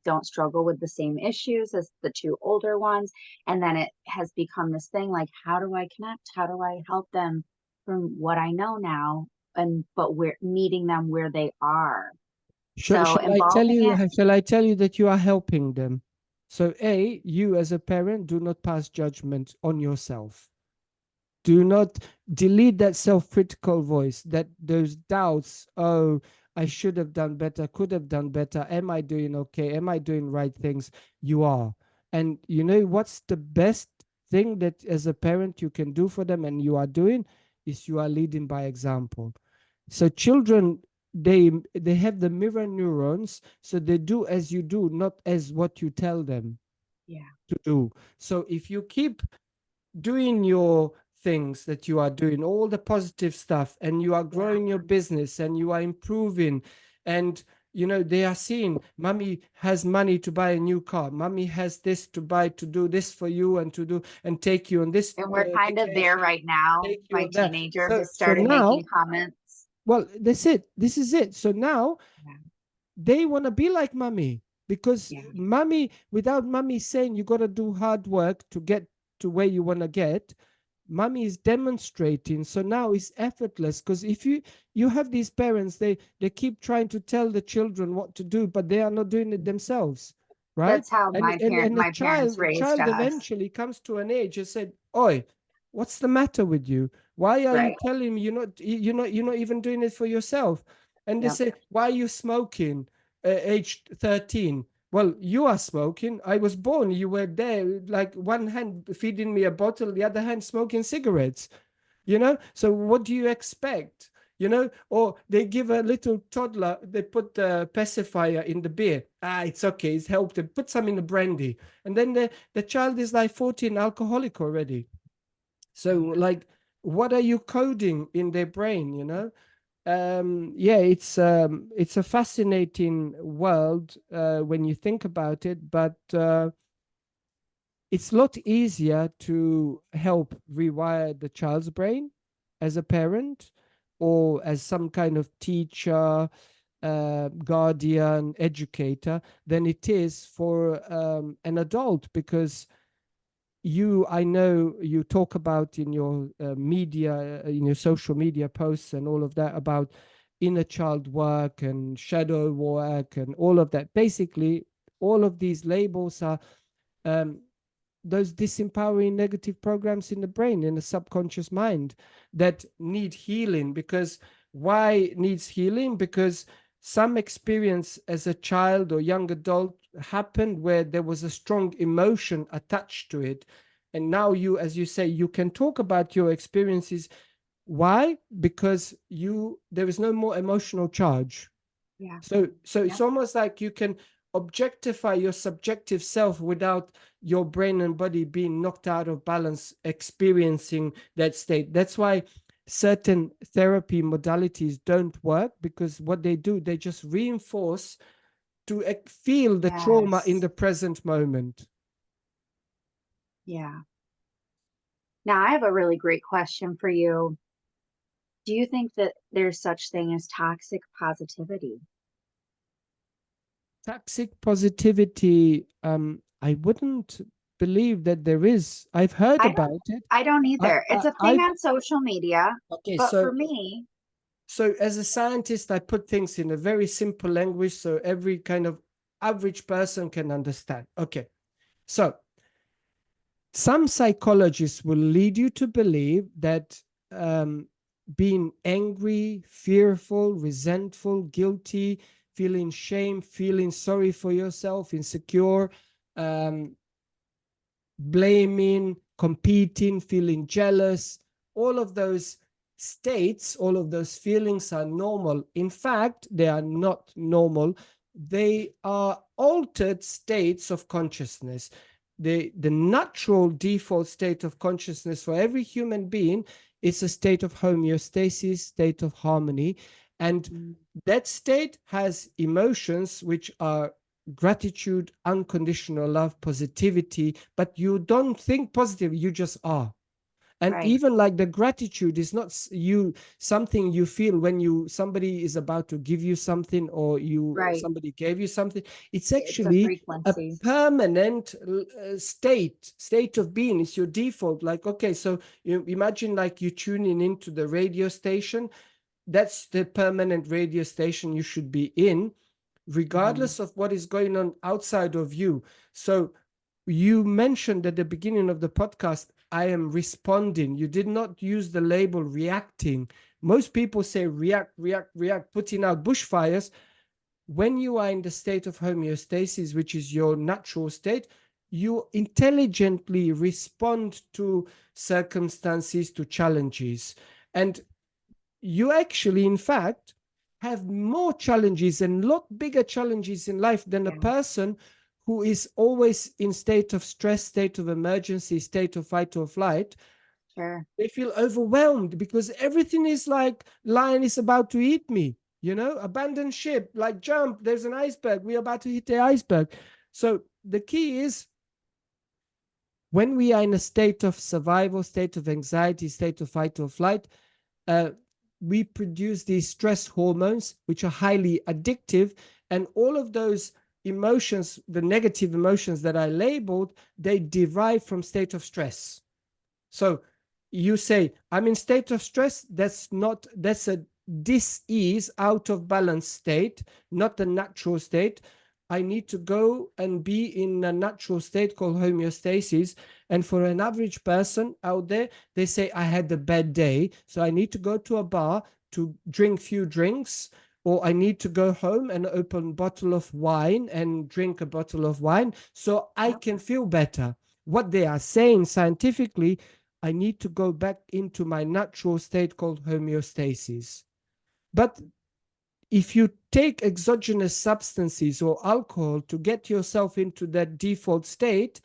Speaker 2: don't struggle with the same issues as the 2 older ones. And then it has become this thing like, how do I connect? How do I help them from what I know now? But we're meeting them where they are. So involving it,
Speaker 1: Shall I tell you that you are helping them? So you as a parent, do not pass judgment on yourself. Do not delete that self-critical voice, that those doubts. Oh, I should have done better, could have done better. Am I doing okay? Am I doing right things? You are. And you know what's the best thing that as a parent you can do for them and you are doing is you are leading by example. So children, they have the mirror neurons, so they do as you do, not as what you tell them
Speaker 2: yeah,
Speaker 1: to do. So if you keep doing your things that you are doing, all the positive stuff, and you are
Speaker 2: yeah.
Speaker 1: growing your business and you are improving, and you know they are seeing mommy has money to buy a new car, mommy has this to buy, to do this for you and to do and take you on this
Speaker 2: And we're kind of there
Speaker 1: vacation,
Speaker 2: right now.
Speaker 1: take you
Speaker 2: My
Speaker 1: on that.
Speaker 2: teenager
Speaker 1: So
Speaker 2: has
Speaker 1: so
Speaker 2: started
Speaker 1: now,
Speaker 2: making comments.
Speaker 1: well, that's it, this is it. So now
Speaker 2: Yeah,
Speaker 1: they want to be like mommy, because
Speaker 2: yeah,
Speaker 1: mommy, without mommy saying you got to do hard work to get to where you want to get, mommy is demonstrating. So now it's effortless, because if you have these parents, they keep trying to tell the children what to do, but they are not doing it themselves, right?
Speaker 2: that's how
Speaker 1: And
Speaker 2: my parents
Speaker 1: the
Speaker 2: raised
Speaker 1: child
Speaker 2: us.
Speaker 1: eventually comes to an age and said, oi, what's the matter with you? Why are you
Speaker 2: Right.
Speaker 1: telling me you're not even doing it for yourself? And they
Speaker 2: Yep.
Speaker 1: say, why are you smoking aged 13? Well, you are smoking. I was born. You were there, like one hand feeding me a bottle, the other hand smoking cigarettes. So what do you expect? Or they give a little toddler, they put the pacifier in the beer. It's okay. It's helped them. Put some in the brandy. And then the child is like 14, alcoholic already. So, like, what are you coding in their brain? Yeah, it's a fascinating world when you think about it, but it's a lot easier to help rewire the child's brain as a parent or as some kind of teacher, guardian, educator than it is for an adult, because I know you talk about in your media, in your social media posts and all of that, about inner child work and shadow work and all of that. Basically, all of these labels are um, those disempowering negative programs in the brain, in the subconscious mind, that need healing. Because why needs healing? Because some experience as a child or young adult happened where there was a strong emotion attached to it, and now you, as you say, you can talk about your experiences. Why? Because there is no more emotional charge.
Speaker 2: Yeah.
Speaker 1: So it's
Speaker 2: Yep.
Speaker 1: almost like you can objectify your subjective self without your brain and body being knocked out of balance, experiencing that state. That's why certain therapy modalities don't work, because what they do, they just reinforce to feel the trauma in
Speaker 2: Yes.
Speaker 1: the present moment.
Speaker 2: Yeah. Now, I have a really great question for you. Do you think that there's such thing as toxic positivity?
Speaker 1: Toxic positivity, I wouldn't believe that there is. I've heard
Speaker 2: I don't
Speaker 1: about it.
Speaker 2: I don't either. It's a thing
Speaker 1: I've
Speaker 2: on social media,
Speaker 1: okay,
Speaker 2: but for me,
Speaker 1: so as a scientist, I put things in a very simple language so every kind of average person can understand. Okay, so some psychologists will lead you to believe that um, being angry, fearful, resentful, guilty, feeling shame, feeling sorry for yourself, insecure, um, blaming, competing, feeling jealous, all of those states, all of those feelings are normal. In fact, they are not normal. They are altered states of consciousness. The natural default state of consciousness for every human being is a state of homeostasis, state of harmony. And
Speaker 2: mm,
Speaker 1: that state has emotions which are gratitude, unconditional love, positivity, but you don't think positive, you just are. And
Speaker 2: right,
Speaker 1: even like the gratitude is not you something you feel when you somebody is about to give you something, or you
Speaker 2: right.
Speaker 1: somebody gave you something. It's
Speaker 2: It's a
Speaker 1: actually a
Speaker 2: frequency.
Speaker 1: permanent state of being. It's your default. Like, okay, so you imagine like you tuning into the radio station. That's the permanent radio station you should be in,
Speaker 2: Hmm.
Speaker 1: regardless of what is going on outside of you. So you mentioned at the beginning of the podcast, I am responding. You did not use the label reacting. Most people say react, react, react, putting out bushfires. When you are in the state of homeostasis, which is your natural state, you intelligently respond to circumstances, to challenges. And you actually, in fact, have more challenges and a lot bigger challenges in life than a
Speaker 2: Yeah,
Speaker 1: person who is always in state of stress, state of emergency, state of fight or flight.
Speaker 2: sure.
Speaker 1: They feel overwhelmed because everything is like lion is about to eat me, abandon ship, like jump, there's an iceberg, we're about to hit the iceberg. So the key is, when we are in a state of survival, state of anxiety, state of fight or flight, uh, we produce these stress hormones, which are highly addictive. And all of those emotions, the negative emotions that I labeled, they derive from state of stress. So you say, I'm in state of stress. That's a dis-ease, out of balance state, not the natural state. I need to go and be in a natural state called homeostasis. And for an average person out there, they say, I had a bad day, so I need to go to a bar to drink few drinks, or I need to go home and open a bottle of wine and drink a bottle of wine so I
Speaker 2: Yep.
Speaker 1: can feel better. What they are saying scientifically, I need to go back into my natural state called homeostasis. But if you take exogenous substances or alcohol to get yourself into that default state,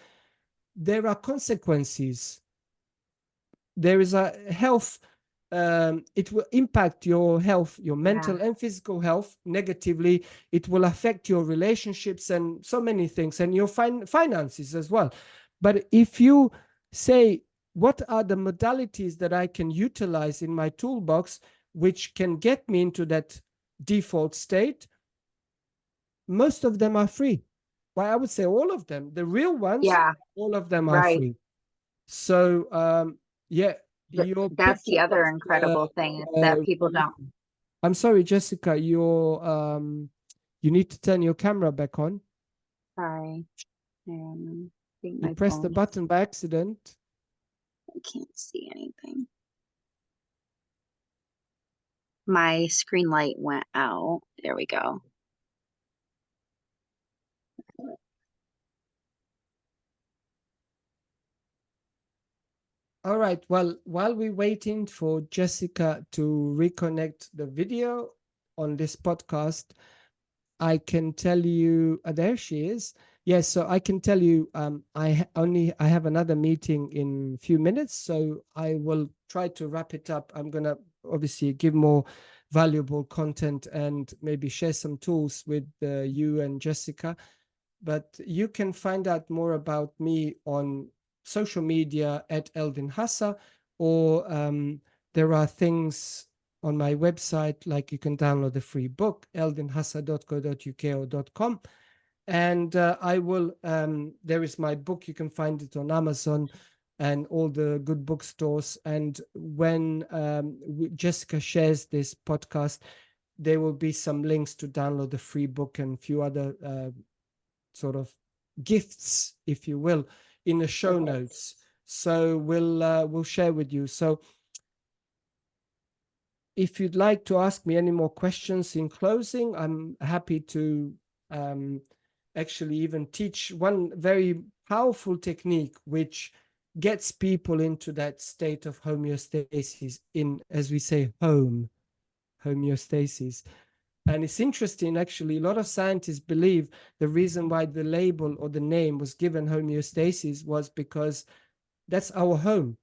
Speaker 1: there are consequences. There is a health, it will impact your health, your
Speaker 2: Yeah,
Speaker 1: mental and physical health negatively. It will affect your relationships and so many things, and your finances as well. But if you say, what are the modalities that I can utilize in my toolbox which can get me into that default state, most of them are free. Well, I would say all of them, the real ones,
Speaker 2: yeah,
Speaker 1: all of them are
Speaker 2: right.
Speaker 1: free. So yeah, your
Speaker 2: That's
Speaker 1: picture
Speaker 2: the other
Speaker 1: was
Speaker 2: incredible thing is that people
Speaker 1: really.
Speaker 2: don't.
Speaker 1: I'm sorry, Jessica. You need to turn your camera back on.
Speaker 2: Sorry. I think
Speaker 1: You
Speaker 2: my
Speaker 1: pressed the
Speaker 2: phone,
Speaker 1: button by accident.
Speaker 2: I can't see anything. My screen light went out. There we go.
Speaker 1: All right. Well, while we're waiting for Jessica to reconnect the video on this podcast, I can tell you, there she is. Yes, so I can tell you, I have another meeting in a few minutes, so I will try to wrap it up. I'm gonna obviously give more valuable content and maybe share some tools with you and Jessica. But you can find out more about me on social media at Eldin Hasa, or there are things on my website, like you can download the free book, eldinhasa.co.uk or .com. And I will, there is my book, you can find it on Amazon and all the good bookstores. And when Jessica shares this podcast, there will be some links to download the free book and a few other sort of gifts, if you will, in the show notes. So we'll share with you. So if you'd like to ask me any more questions in closing, I'm happy to actually even teach one very powerful technique which gets people into that state of homeostasis, in, as we say, homeostasis. And it's interesting, actually, a lot of scientists believe the reason why the label or the name was given homeostasis was because that's our home,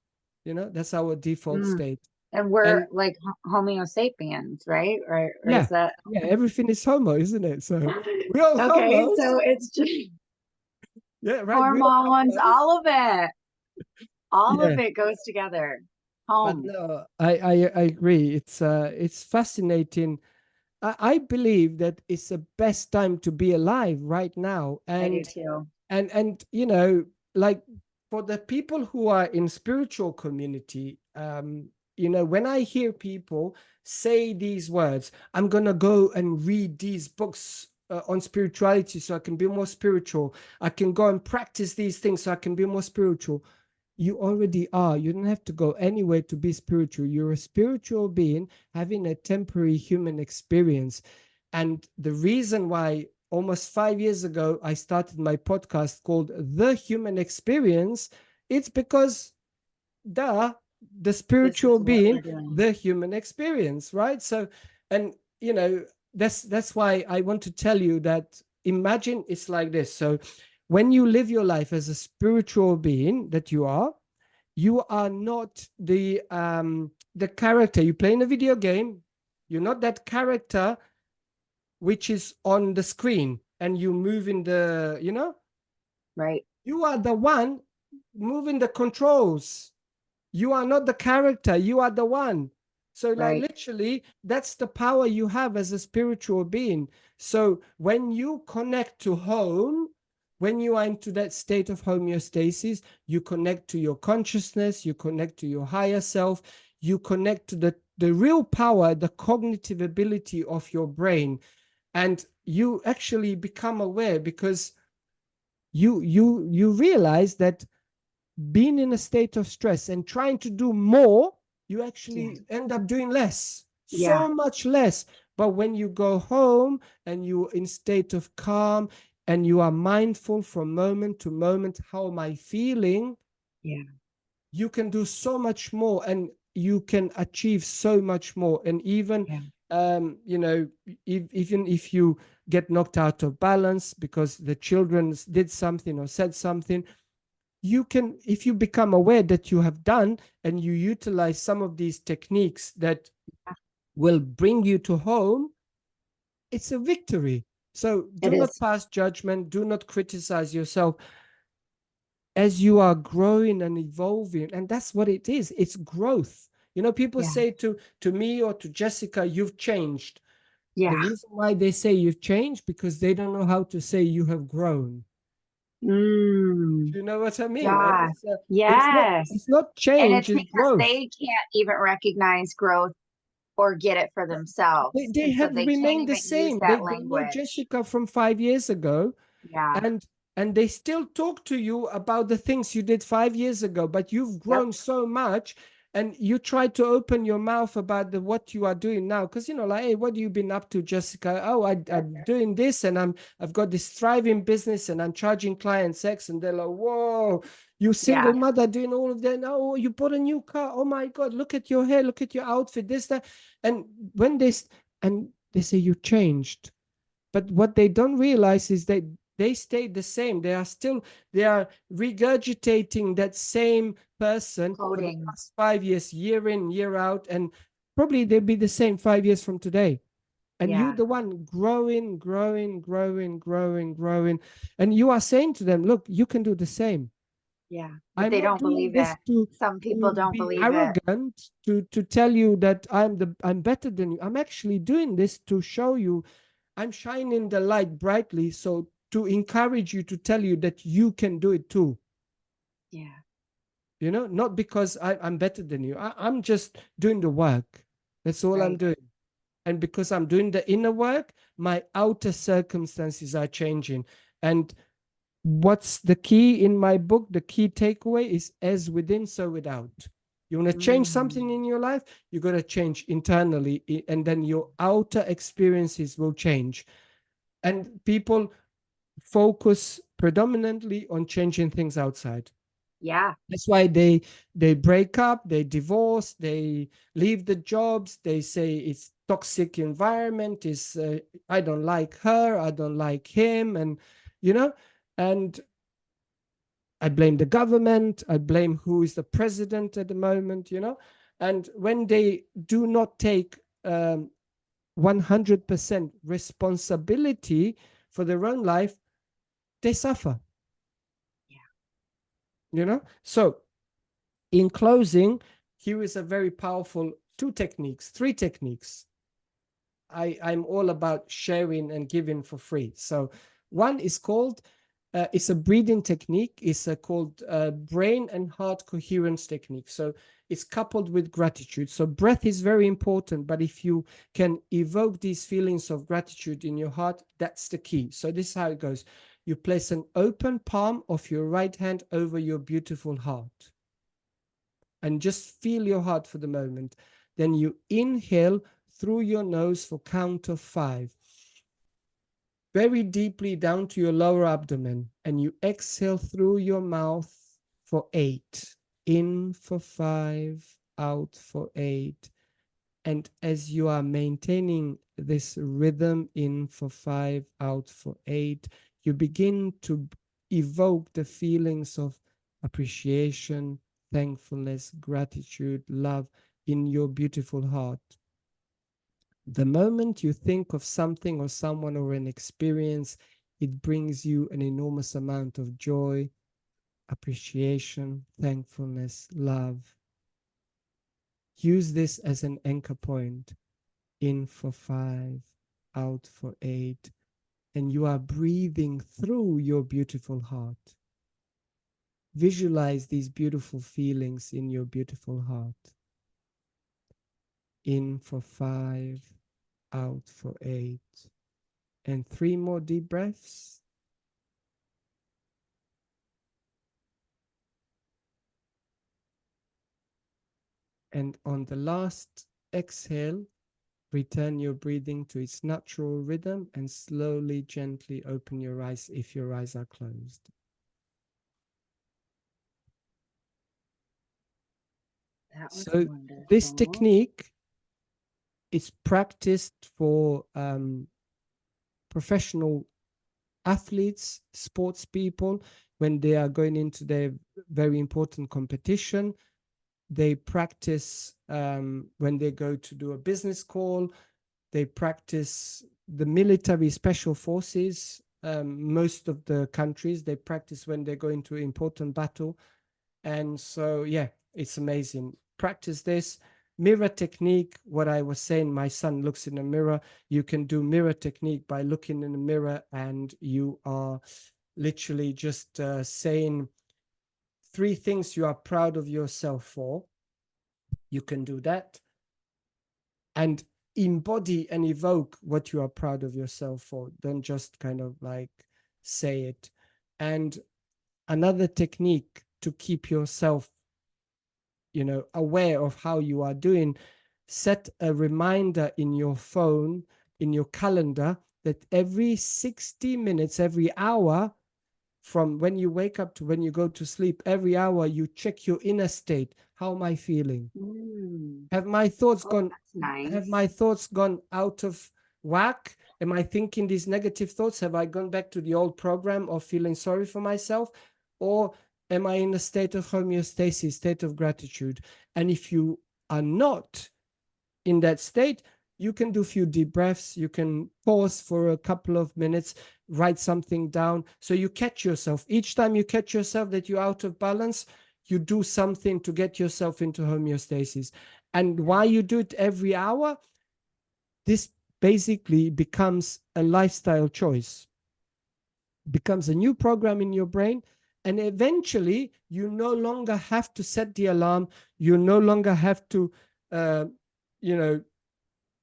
Speaker 1: that's our default state.
Speaker 2: And we're
Speaker 1: And
Speaker 2: like Homo sapiens, right? Or
Speaker 1: yeah,
Speaker 2: is that
Speaker 1: yeah, everything is homo, isn't it? So we are
Speaker 2: okay?
Speaker 1: homos.
Speaker 2: So it's just
Speaker 1: Yeah, right. We are
Speaker 2: hormones,
Speaker 1: homos.
Speaker 2: all
Speaker 1: Yeah,
Speaker 2: of it goes together.
Speaker 1: but
Speaker 2: Home.
Speaker 1: no, I agree. It's fascinating. I believe that it's the best time to be alive right now.
Speaker 2: I do too.
Speaker 1: And like, for the people who are in spiritual community, when I hear people say these words, I'm gonna go and read these books on spirituality so I can be more spiritual, I can go and practice these things so I can be more spiritual. You already are. You don't have to go anywhere to be spiritual. You're a spiritual being having a temporary human experience. And the reason why almost 5 years ago I started my podcast called The Human Experience, it's because the
Speaker 2: This is
Speaker 1: spiritual
Speaker 2: what we're
Speaker 1: being,
Speaker 2: doing.
Speaker 1: the human experience, right? So, and that's why I want to tell you that, imagine it's like this. So when you live your life as a spiritual being that you are not the character you play in a video game. You're not that character which is on the screen and you move in the.
Speaker 2: Right.
Speaker 1: You are the one moving the controls. You are not the character, you are the one. So, like,
Speaker 2: Right.
Speaker 1: literally, that's the power you have as a spiritual being. So when you connect to home, when you are into that state of homeostasis, you connect to your consciousness, you connect to your higher self, you connect to the real power, the cognitive ability of your brain. And you actually become aware, because you realize that being in a state of stress and trying to do more, you
Speaker 2: Yeah.
Speaker 1: actually end up doing less,
Speaker 2: Yeah.
Speaker 1: so much less. But when you go home and you're in state of calm and you are mindful from moment to moment, how am I feeling?
Speaker 2: Yeah.
Speaker 1: You can do so much more and you can achieve so much more. And even,
Speaker 2: Yeah.
Speaker 1: even if you get knocked out of balance because the children did something or said something, you can, if you become aware that you have done and you utilize some of these techniques that will bring you to home, it's a victory. So
Speaker 2: It
Speaker 1: do not
Speaker 2: is.
Speaker 1: pass judgment, do not criticize yourself as you are growing and evolving. And that's what it is, it's growth. People
Speaker 2: Yeah.
Speaker 1: say to me or to Jessica, you've changed. The
Speaker 2: Yeah.
Speaker 1: reason why they say you've changed, because they don't know how to say you have grown.
Speaker 2: Mm.
Speaker 1: You know what I mean? And
Speaker 2: Yeah.
Speaker 1: it's not
Speaker 2: Yes.
Speaker 1: it's not
Speaker 2: And
Speaker 1: change,
Speaker 2: it's
Speaker 1: it's
Speaker 2: because
Speaker 1: growth.
Speaker 2: they can't even recognize growth or get it for
Speaker 1: they,
Speaker 2: themselves.
Speaker 1: they
Speaker 2: And so
Speaker 1: have
Speaker 2: they can't
Speaker 1: remained the
Speaker 2: even use
Speaker 1: same. They
Speaker 2: that
Speaker 1: they know
Speaker 2: language.
Speaker 1: Jessica from 5 years ago,
Speaker 2: Yeah.
Speaker 1: and they still talk to you about the things you did 5 years ago, but you've
Speaker 2: Yep.
Speaker 1: grown so much, and you try to open your mouth about what you are doing now, because like, hey, what have you been up to, Jessica? Oh, I'm doing this, and I've got this thriving business, and I'm charging clients X, and they're like, whoa, you single
Speaker 2: Yeah.
Speaker 1: mother doing all of that. Oh, you bought a new car. Oh my God, look at your hair, look at your outfit, this, that. And when and they say you changed. But what they don't realize is that they stay the same. They are regurgitating that same person for the
Speaker 2: Coding.
Speaker 1: past 5 years, year in, year out, and probably they'll be the same 5 years from today. And you
Speaker 2: Yeah.
Speaker 1: the one growing, growing, growing, growing, growing, and you are saying to them, look, you can do the same.
Speaker 2: Yeah. But
Speaker 1: I'm
Speaker 2: they
Speaker 1: not
Speaker 2: don't
Speaker 1: doing
Speaker 2: believe
Speaker 1: this
Speaker 2: it.
Speaker 1: to
Speaker 2: Some people don't
Speaker 1: be
Speaker 2: believe it.
Speaker 1: arrogant, to tell you that I'm better than you. I'm actually doing this to show you I'm shining the light brightly, so to encourage you, to tell you that you can do it too.
Speaker 2: Yeah.
Speaker 1: Not because I'm better than you. I'm just doing the work. That's all I'm
Speaker 2: Right.
Speaker 1: doing. And because I'm doing the inner work, my outer circumstances are changing. And what's the key in my book? The key takeaway is as within, so without. You want to change something
Speaker 2: Mm.
Speaker 1: in your life, you got to change internally, and then your outer experiences will change. And people focus predominantly on changing things outside.
Speaker 2: Yeah.
Speaker 1: That's why they break up, they divorce, they leave the jobs, they say it's toxic environment, is I don't like her, I don't like him, and you know and I blame the government, I blame who is the president at the moment. And when they do not take 100% responsibility for their own life, they suffer. So in closing, here is a very powerful three techniques. I'm all about sharing and giving for free. So one is called, it's a breathing technique. It's called brain and heart coherence technique. So it's coupled with gratitude. So breath is very important, but if you can evoke these feelings of gratitude in your heart, that's the key. So this is how it goes. You place an open palm of your right hand over your beautiful heart and just feel your heart for the moment. Then you inhale through your nose for count of 5, very deeply down to your lower abdomen, and you exhale through your mouth for 8. In for 5, out for 8. And as you are maintaining this rhythm, in for 5, out for 8, you begin to evoke the feelings of appreciation, thankfulness, gratitude, love in your beautiful heart. The moment you think of something or someone or an experience, it brings you an enormous amount of joy, appreciation, thankfulness, love. Use this as an anchor point. In for 5, out for 8, and you are breathing through your beautiful heart. Visualize these beautiful feelings in your beautiful heart. In for 5, out for 8, and 3 more deep breaths. And on the last exhale, return your breathing to its natural rhythm and slowly, gently open your eyes if your eyes are closed.
Speaker 2: That was
Speaker 1: So this
Speaker 2: wonderful.
Speaker 1: technique is practiced for professional athletes, sports people, when they are going into their very important competition. They practice when they go to do a business call. They practice the military special forces. Most of the countries, they practice when they go into an important battle. And so, yeah, it's amazing. Practice this. Mirror technique, what I was saying, my son looks in a mirror. You can do mirror technique by looking in a mirror, and you are literally just saying 3 things you are proud of yourself for. You can do that and embody and evoke what you are proud of yourself for. Don't just kind of like say it. And another technique to keep yourself aware of how you are doing, set a reminder in your phone, in your calendar, that every 60 minutes, every hour, from when you wake up to when you go to sleep, every hour you check your inner state. How am I feeling?
Speaker 2: Mm.
Speaker 1: have my thoughts
Speaker 2: Oh,
Speaker 1: gone
Speaker 2: that's
Speaker 1: have
Speaker 2: nice.
Speaker 1: my thoughts gone out of whack? Am I thinking these negative thoughts? Have I gone back to the old program of feeling sorry for myself? Or am I in a state of homeostasis, state of gratitude? And if you are not in that state, you can do a few deep breaths. You can pause for a couple of minutes, write something down. So you catch yourself. Each time you catch yourself that you're out of balance, you do something to get yourself into homeostasis. And why you do it every hour, this basically becomes a lifestyle choice, becomes a new program in your brain. And eventually, you no longer have to set the alarm. You no longer have to, uh, you know,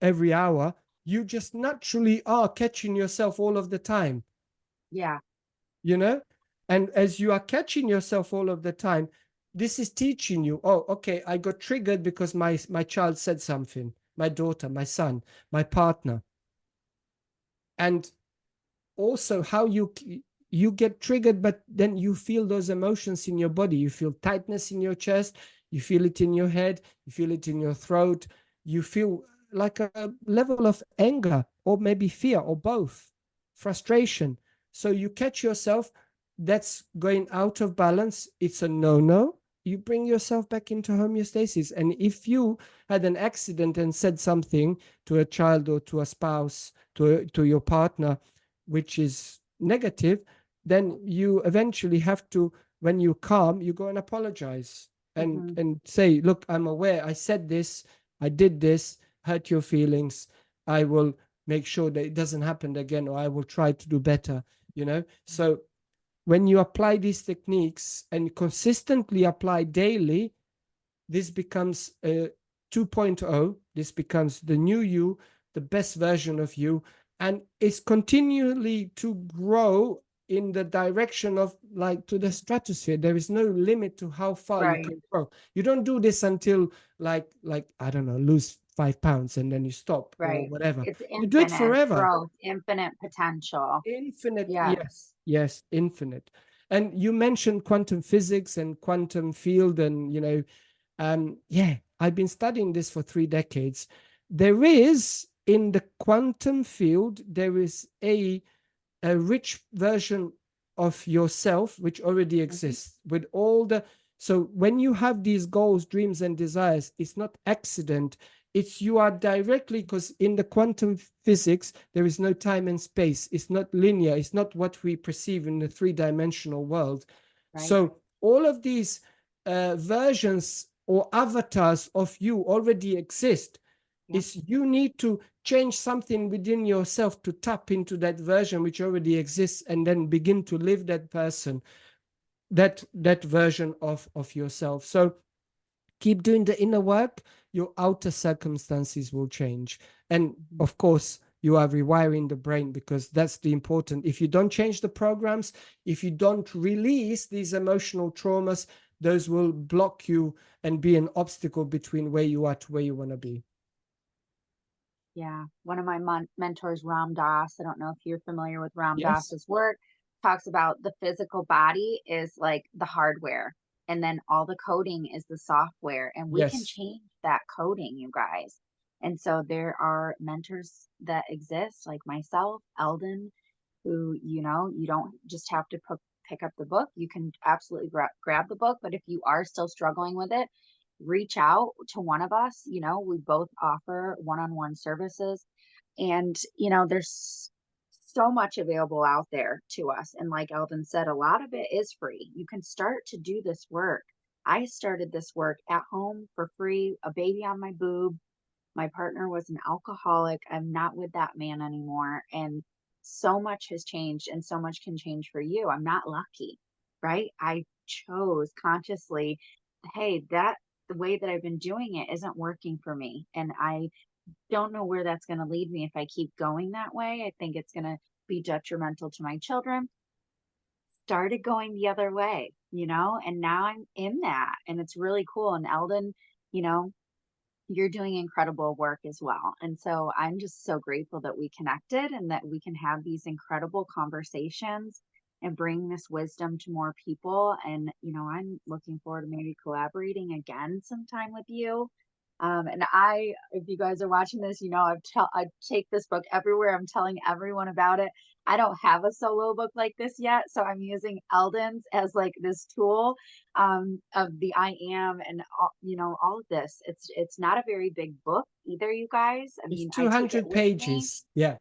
Speaker 1: every hour. You just naturally are catching yourself all of the time,
Speaker 2: Yeah.
Speaker 1: you know? And as you are catching yourself all of the time, this is teaching you, oh, okay, I got triggered because my child said something, my daughter, my son, my partner. And also how you get triggered, but then you feel those emotions in your body. You feel tightness in your chest, you feel it in your head, you feel it in your throat, you feel like a level of anger or maybe fear or both, frustration. So you catch yourself, that's going out of balance. It's a no. You bring yourself back into homeostasis. And if you had an accident and said something to a child or to a spouse, to your partner, which is negative, then you eventually have to, when you calm, you go and apologize and
Speaker 2: Hmm.
Speaker 1: say, look, I'm aware I said this, I did this, hurt your feelings. I will make sure that it doesn't happen again, or I will try to do better, you know? So when you apply these techniques and consistently apply daily, this becomes a 2.0. This becomes the new you, the best version of you, and it's continually to grow in the direction of like to the stratosphere. There is no limit to how far you
Speaker 2: Right.
Speaker 1: can grow. You don't do this until like I don't know, lose 5 pounds and then you stop or
Speaker 2: Right.
Speaker 1: whatever.
Speaker 2: It's
Speaker 1: You do it
Speaker 2: infinite
Speaker 1: forever.
Speaker 2: growth, infinite potential.
Speaker 1: Infinite,
Speaker 2: Yeah.
Speaker 1: yes, infinite. And you mentioned quantum physics and quantum field, and yeah, I've been studying this for 3 decades. There is in the quantum field, there is a rich version of yourself which already
Speaker 2: Mhm.
Speaker 1: exists with all the, so when you have these goals, dreams and desires, it's not accident, it's you are directly, because in the quantum physics there is no time and space, it's not linear, it's not what we perceive in the three-dimensional world.
Speaker 2: Right.
Speaker 1: So all of these versions or avatars of you already exist.
Speaker 2: Yep.
Speaker 1: Is you need to change something within yourself to tap into that version which already exists and then begin to live that person, that version of yourself. So keep doing the inner work, your outer circumstances will change. And
Speaker 2: Mhm.
Speaker 1: of course you are rewiring the brain, because that's the important. If you don't change the programs, if you don't release these emotional traumas, those will block you and be an obstacle between where you are to where you want to be.
Speaker 2: Yeah. One of my mentors, Ram Dass, I don't know if you're familiar with Ram
Speaker 1: Yes.
Speaker 2: Dass's work, talks about the physical body is like the hardware, and then all the coding is the software. And we can
Speaker 1: Yes.
Speaker 2: change that coding, you guys. And so there are mentors that exist, like myself, Eldin, who, you don't just have to pick up the book. You can absolutely grab the book. But if you are still struggling with it, reach out to one of us. We both offer one-on-one services. And, there's so much available out there to us. And like Eldon said, a lot of it is free. You can start to do this work. I started this work at home for free, a baby on my boob. My partner was an alcoholic. I'm not with that man anymore. And so much has changed, and so much can change for you. I'm not lucky, right? I chose consciously, hey, the way that I've been doing it isn't working for me. And I don't know where that's going to lead me if I keep going that way. I think it's going to be detrimental to my children. Started going the other way, and now I'm in that, and it's really cool. And Eldon, you know, you're doing incredible work as well. And so I'm just so grateful that we connected and that we can have these incredible conversations and bring this wisdom to more people. And, I'm looking forward to maybe collaborating again sometime with you. And if you guys are watching this, you know, I take this book everywhere. I'm telling everyone about it. I don't have a solo book like this yet, so I'm using Eldin's as like this tool of the I am and all, you know, all of this. It's not a very big book either, you guys. I
Speaker 1: It's
Speaker 2: mean, I take it
Speaker 1: 200
Speaker 2: with me.
Speaker 1: pages. Yeah.
Speaker 2: I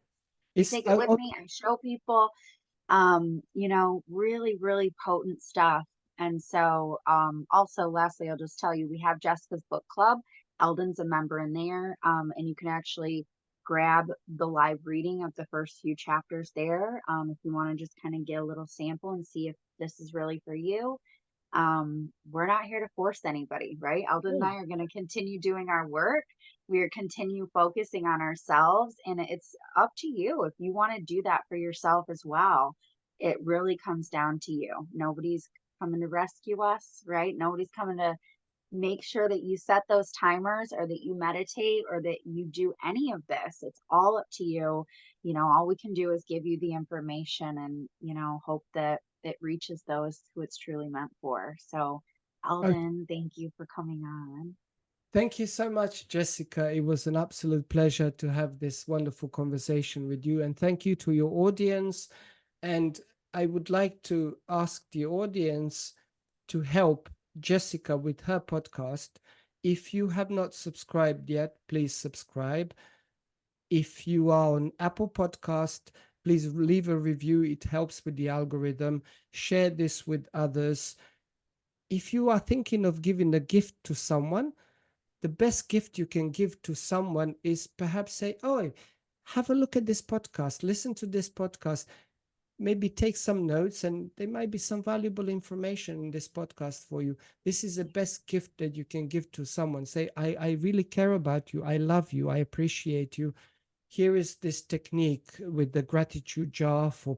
Speaker 1: It's
Speaker 2: take it with me. I show people, you know, really, really potent stuff. And so, also, lastly, I'll just tell you, we have Jessica's book club. Eldon's a member in there, and you can actually grab the live reading of the first few chapters there, if you want to just kind of get a little sample and see if this is really for you. We're not here to force anybody, right? Eldon and I are going to continue doing our work. We're continue focusing on ourselves, and it's up to you if you want to do that for yourself as well. It really comes down to you. Nobody's coming to rescue us, right? Nobody's coming to make sure that you set those timers or that you meditate or that you do any of this. It's all up to you. You know, all we can do is give you the information and, you know, hope that it reaches those who it's truly meant for. So,
Speaker 1: oh,
Speaker 2: Eldin, thank you for coming on.
Speaker 1: thank you so much, Jessica. It was an absolute pleasure to have this wonderful conversation with you. And thank you to your audience. And I would like to ask the audience to help Jessica with her podcast. If you have not subscribed yet, please subscribe. If you are on Apple Podcast, please leave a review. It helps with the algorithm. Share this with others. If you are thinking of giving a gift to someone, the best gift you can give to someone is perhaps say, oh, have a look at this podcast, listen to this podcast, maybe take some notes, and there might be some valuable information in this podcast for you. This is the best gift that you can give to someone. Say, I really care about you. I love you. I appreciate you. Here is this technique with the gratitude jar for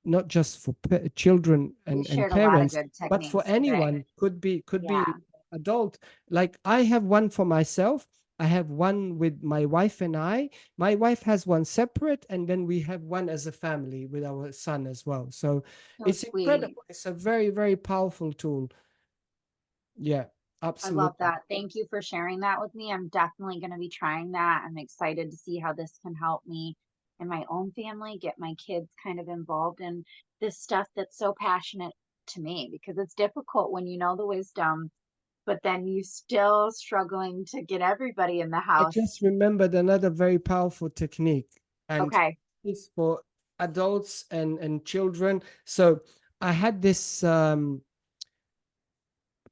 Speaker 1: not just for children
Speaker 2: We
Speaker 1: and
Speaker 2: shared a lot of
Speaker 1: parents,
Speaker 2: good
Speaker 1: but for
Speaker 2: techniques today.
Speaker 1: anyone. Could be
Speaker 2: Yeah.
Speaker 1: adult. Like I have one for myself. I have one with my wife and I. My wife has one separate, and then we have one as a family with our son as well. So
Speaker 2: So
Speaker 1: it's
Speaker 2: sweet.
Speaker 1: incredible. It's a very, very powerful tool. Yeah,
Speaker 2: I love
Speaker 1: absolutely.
Speaker 2: that. Thank you for sharing that with me. I'm definitely going to be trying that. I'm excited to see how this can help me and my own family get my kids kind of involved in this stuff that's so passionate to me because it's difficult when you know the wisdom, but then you still struggling to get everybody in the
Speaker 1: I
Speaker 2: house.
Speaker 1: just remembered another very powerful technique, and
Speaker 2: Okay.
Speaker 1: it's for adults and children. So I had this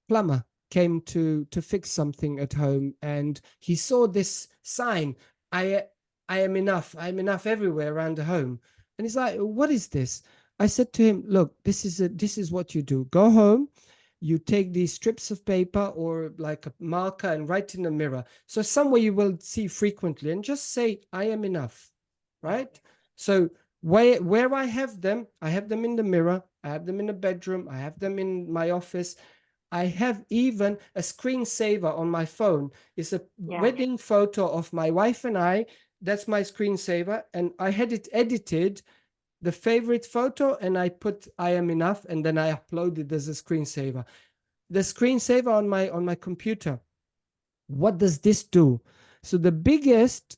Speaker 1: plumber came to fix something at home, and he saw this sign, I I am enough. I'm enough everywhere around the home. And he's like, what is this? I said to him, look, this is what you do. Go home, you take these strips of paper or like a marker and write in the mirror. So somewhere you will see frequently, and just say, I am enough. Right? So where I have them in the mirror, I have them in the bedroom, I have them in my office. I have even a screensaver on my phone. It's a
Speaker 2: Yeah.
Speaker 1: wedding photo of my wife and I. That's my screensaver. And I had it edited, the favorite photo, and I put I am enough, and then I uploaded as a screensaver. The screensaver on my computer. What does this do? So the biggest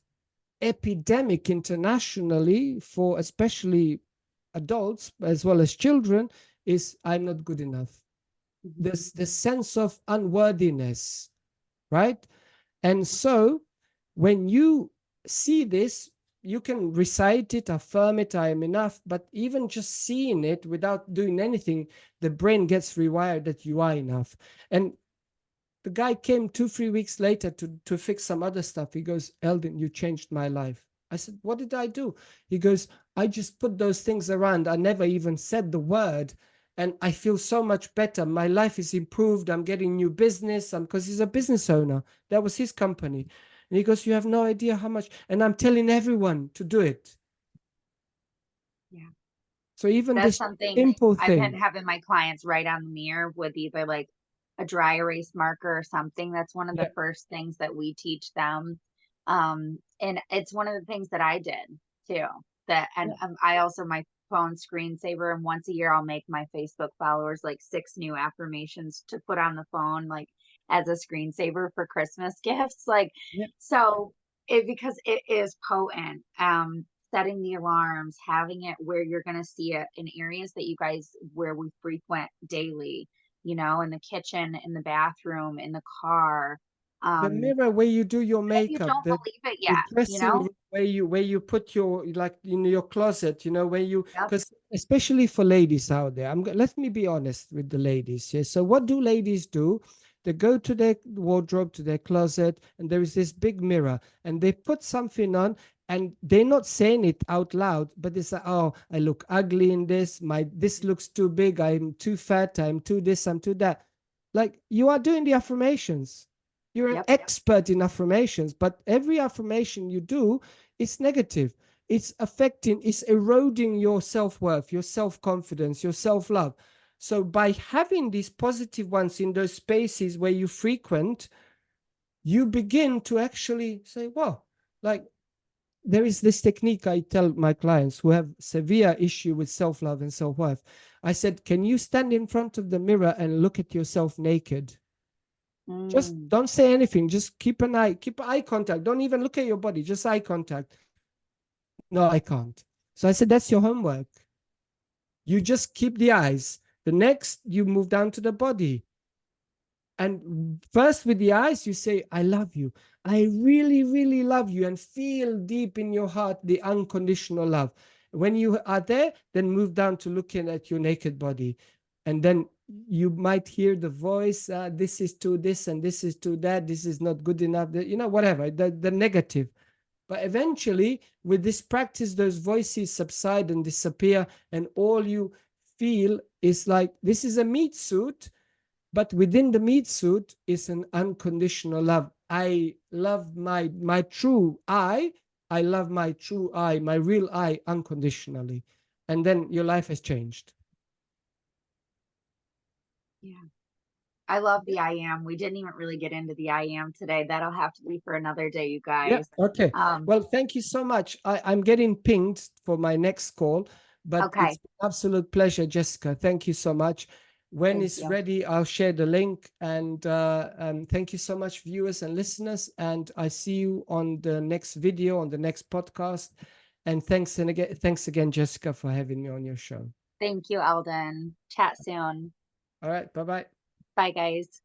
Speaker 1: epidemic internationally for especially adults as well as children is I'm not good enough.
Speaker 2: Mhm.
Speaker 1: This sense of unworthiness, right? And so when you see this, you can recite it, affirm it, I am enough, but even just seeing it without doing anything, the brain gets rewired that you are enough. And the guy came 2 3 weeks later to fix some other stuff. He goes, Eldin, you changed my life. I said, what did I do? He goes, I just put those things around. I never even said the word, and I feel so much better. My life is improved. I'm getting new business. Because he's a business owner. That was his company. And he goes, you have no idea how much. And I'm telling everyone to do it.
Speaker 2: Yeah.
Speaker 1: So even
Speaker 2: That's
Speaker 1: this
Speaker 2: something
Speaker 1: simple
Speaker 2: I've been
Speaker 1: thing.
Speaker 2: having my clients write on the mirror with either like a dry erase marker or something. That's one of the
Speaker 1: Yeah,
Speaker 2: first things that we teach them. And it's one of the things that I did too. That and
Speaker 1: yeah.
Speaker 2: I also my phone screensaver, and once a year I'll make my Facebook followers like 6 new affirmations to put on the phone. Like as a screensaver for Christmas gifts. Like,
Speaker 1: Yeah.
Speaker 2: so because it is potent. Setting the alarms, having it where you're going to see it in areas that you guys where we frequent daily, in the kitchen, in the bathroom, in the car.
Speaker 1: The
Speaker 2: Um,
Speaker 1: mirror where you do your
Speaker 2: if you
Speaker 1: makeup,
Speaker 2: don't believe it
Speaker 1: the
Speaker 2: yet,
Speaker 1: dressing room where you put your, like, in your closet, where you,
Speaker 2: Yep,
Speaker 1: because especially for ladies out there, let me be honest with the ladies. Yeah. So what do ladies do? They go to their wardrobe, to their closet, and there is this big mirror, and they put something on, and they're not saying it out loud, but it's like, oh, I look ugly in this. This looks too big. I'm too fat. I'm too this. I'm too that. Like, you are doing the affirmations. You're an
Speaker 2: yep,
Speaker 1: expert in affirmations, but every affirmation you do is negative. It's affecting, it's eroding your self-worth, your self-confidence, your self-love. So by having these positive ones in those spaces where you frequent, you begin to actually say, well, like, there is this technique I tell my clients who have severe issue with self-love and self-worth. I said, can you stand in front of the mirror and look at yourself naked? Just
Speaker 2: mm,
Speaker 1: don't say anything. Just keep eye contact. Don't even look at your body, just eye contact. No, I can't. So I said, that's your homework. You just keep the eyes. The next, you move down to the body. And first with the eyes, you say, I love you. I really, really love you. And feel deep in your heart the unconditional love. When you are there, then move down to looking at your naked body. And then you might hear the voice, this is to this and this is to that. This is not good enough. Whatever, the negative. But eventually, with this practice, those voices subside and disappear. And all you feel is like, this is a meat suit, but within the meat suit is an unconditional love. I love my true I love my true my real I unconditionally. And then your life has changed.
Speaker 2: yeah. I love the I am. We didn't even really get into the I am today. That'll have to be for another day, you
Speaker 1: Yeah.
Speaker 2: guys.
Speaker 1: Okay.
Speaker 2: Um,
Speaker 1: Well, thank you so much. I'm getting pinged for my next call, but it's
Speaker 2: okay.
Speaker 1: an absolute pleasure, Jessica. Thank you so much. When
Speaker 2: Thank
Speaker 1: it's
Speaker 2: you.
Speaker 1: ready, I'll share the link. And thank you so much, viewers and listeners. And I see you on the next video, on the next podcast. And thanks again, Jessica, for having me on your show.
Speaker 2: Thank you, Eldin. Chat soon.
Speaker 1: All right. Bye bye.
Speaker 2: Bye, guys.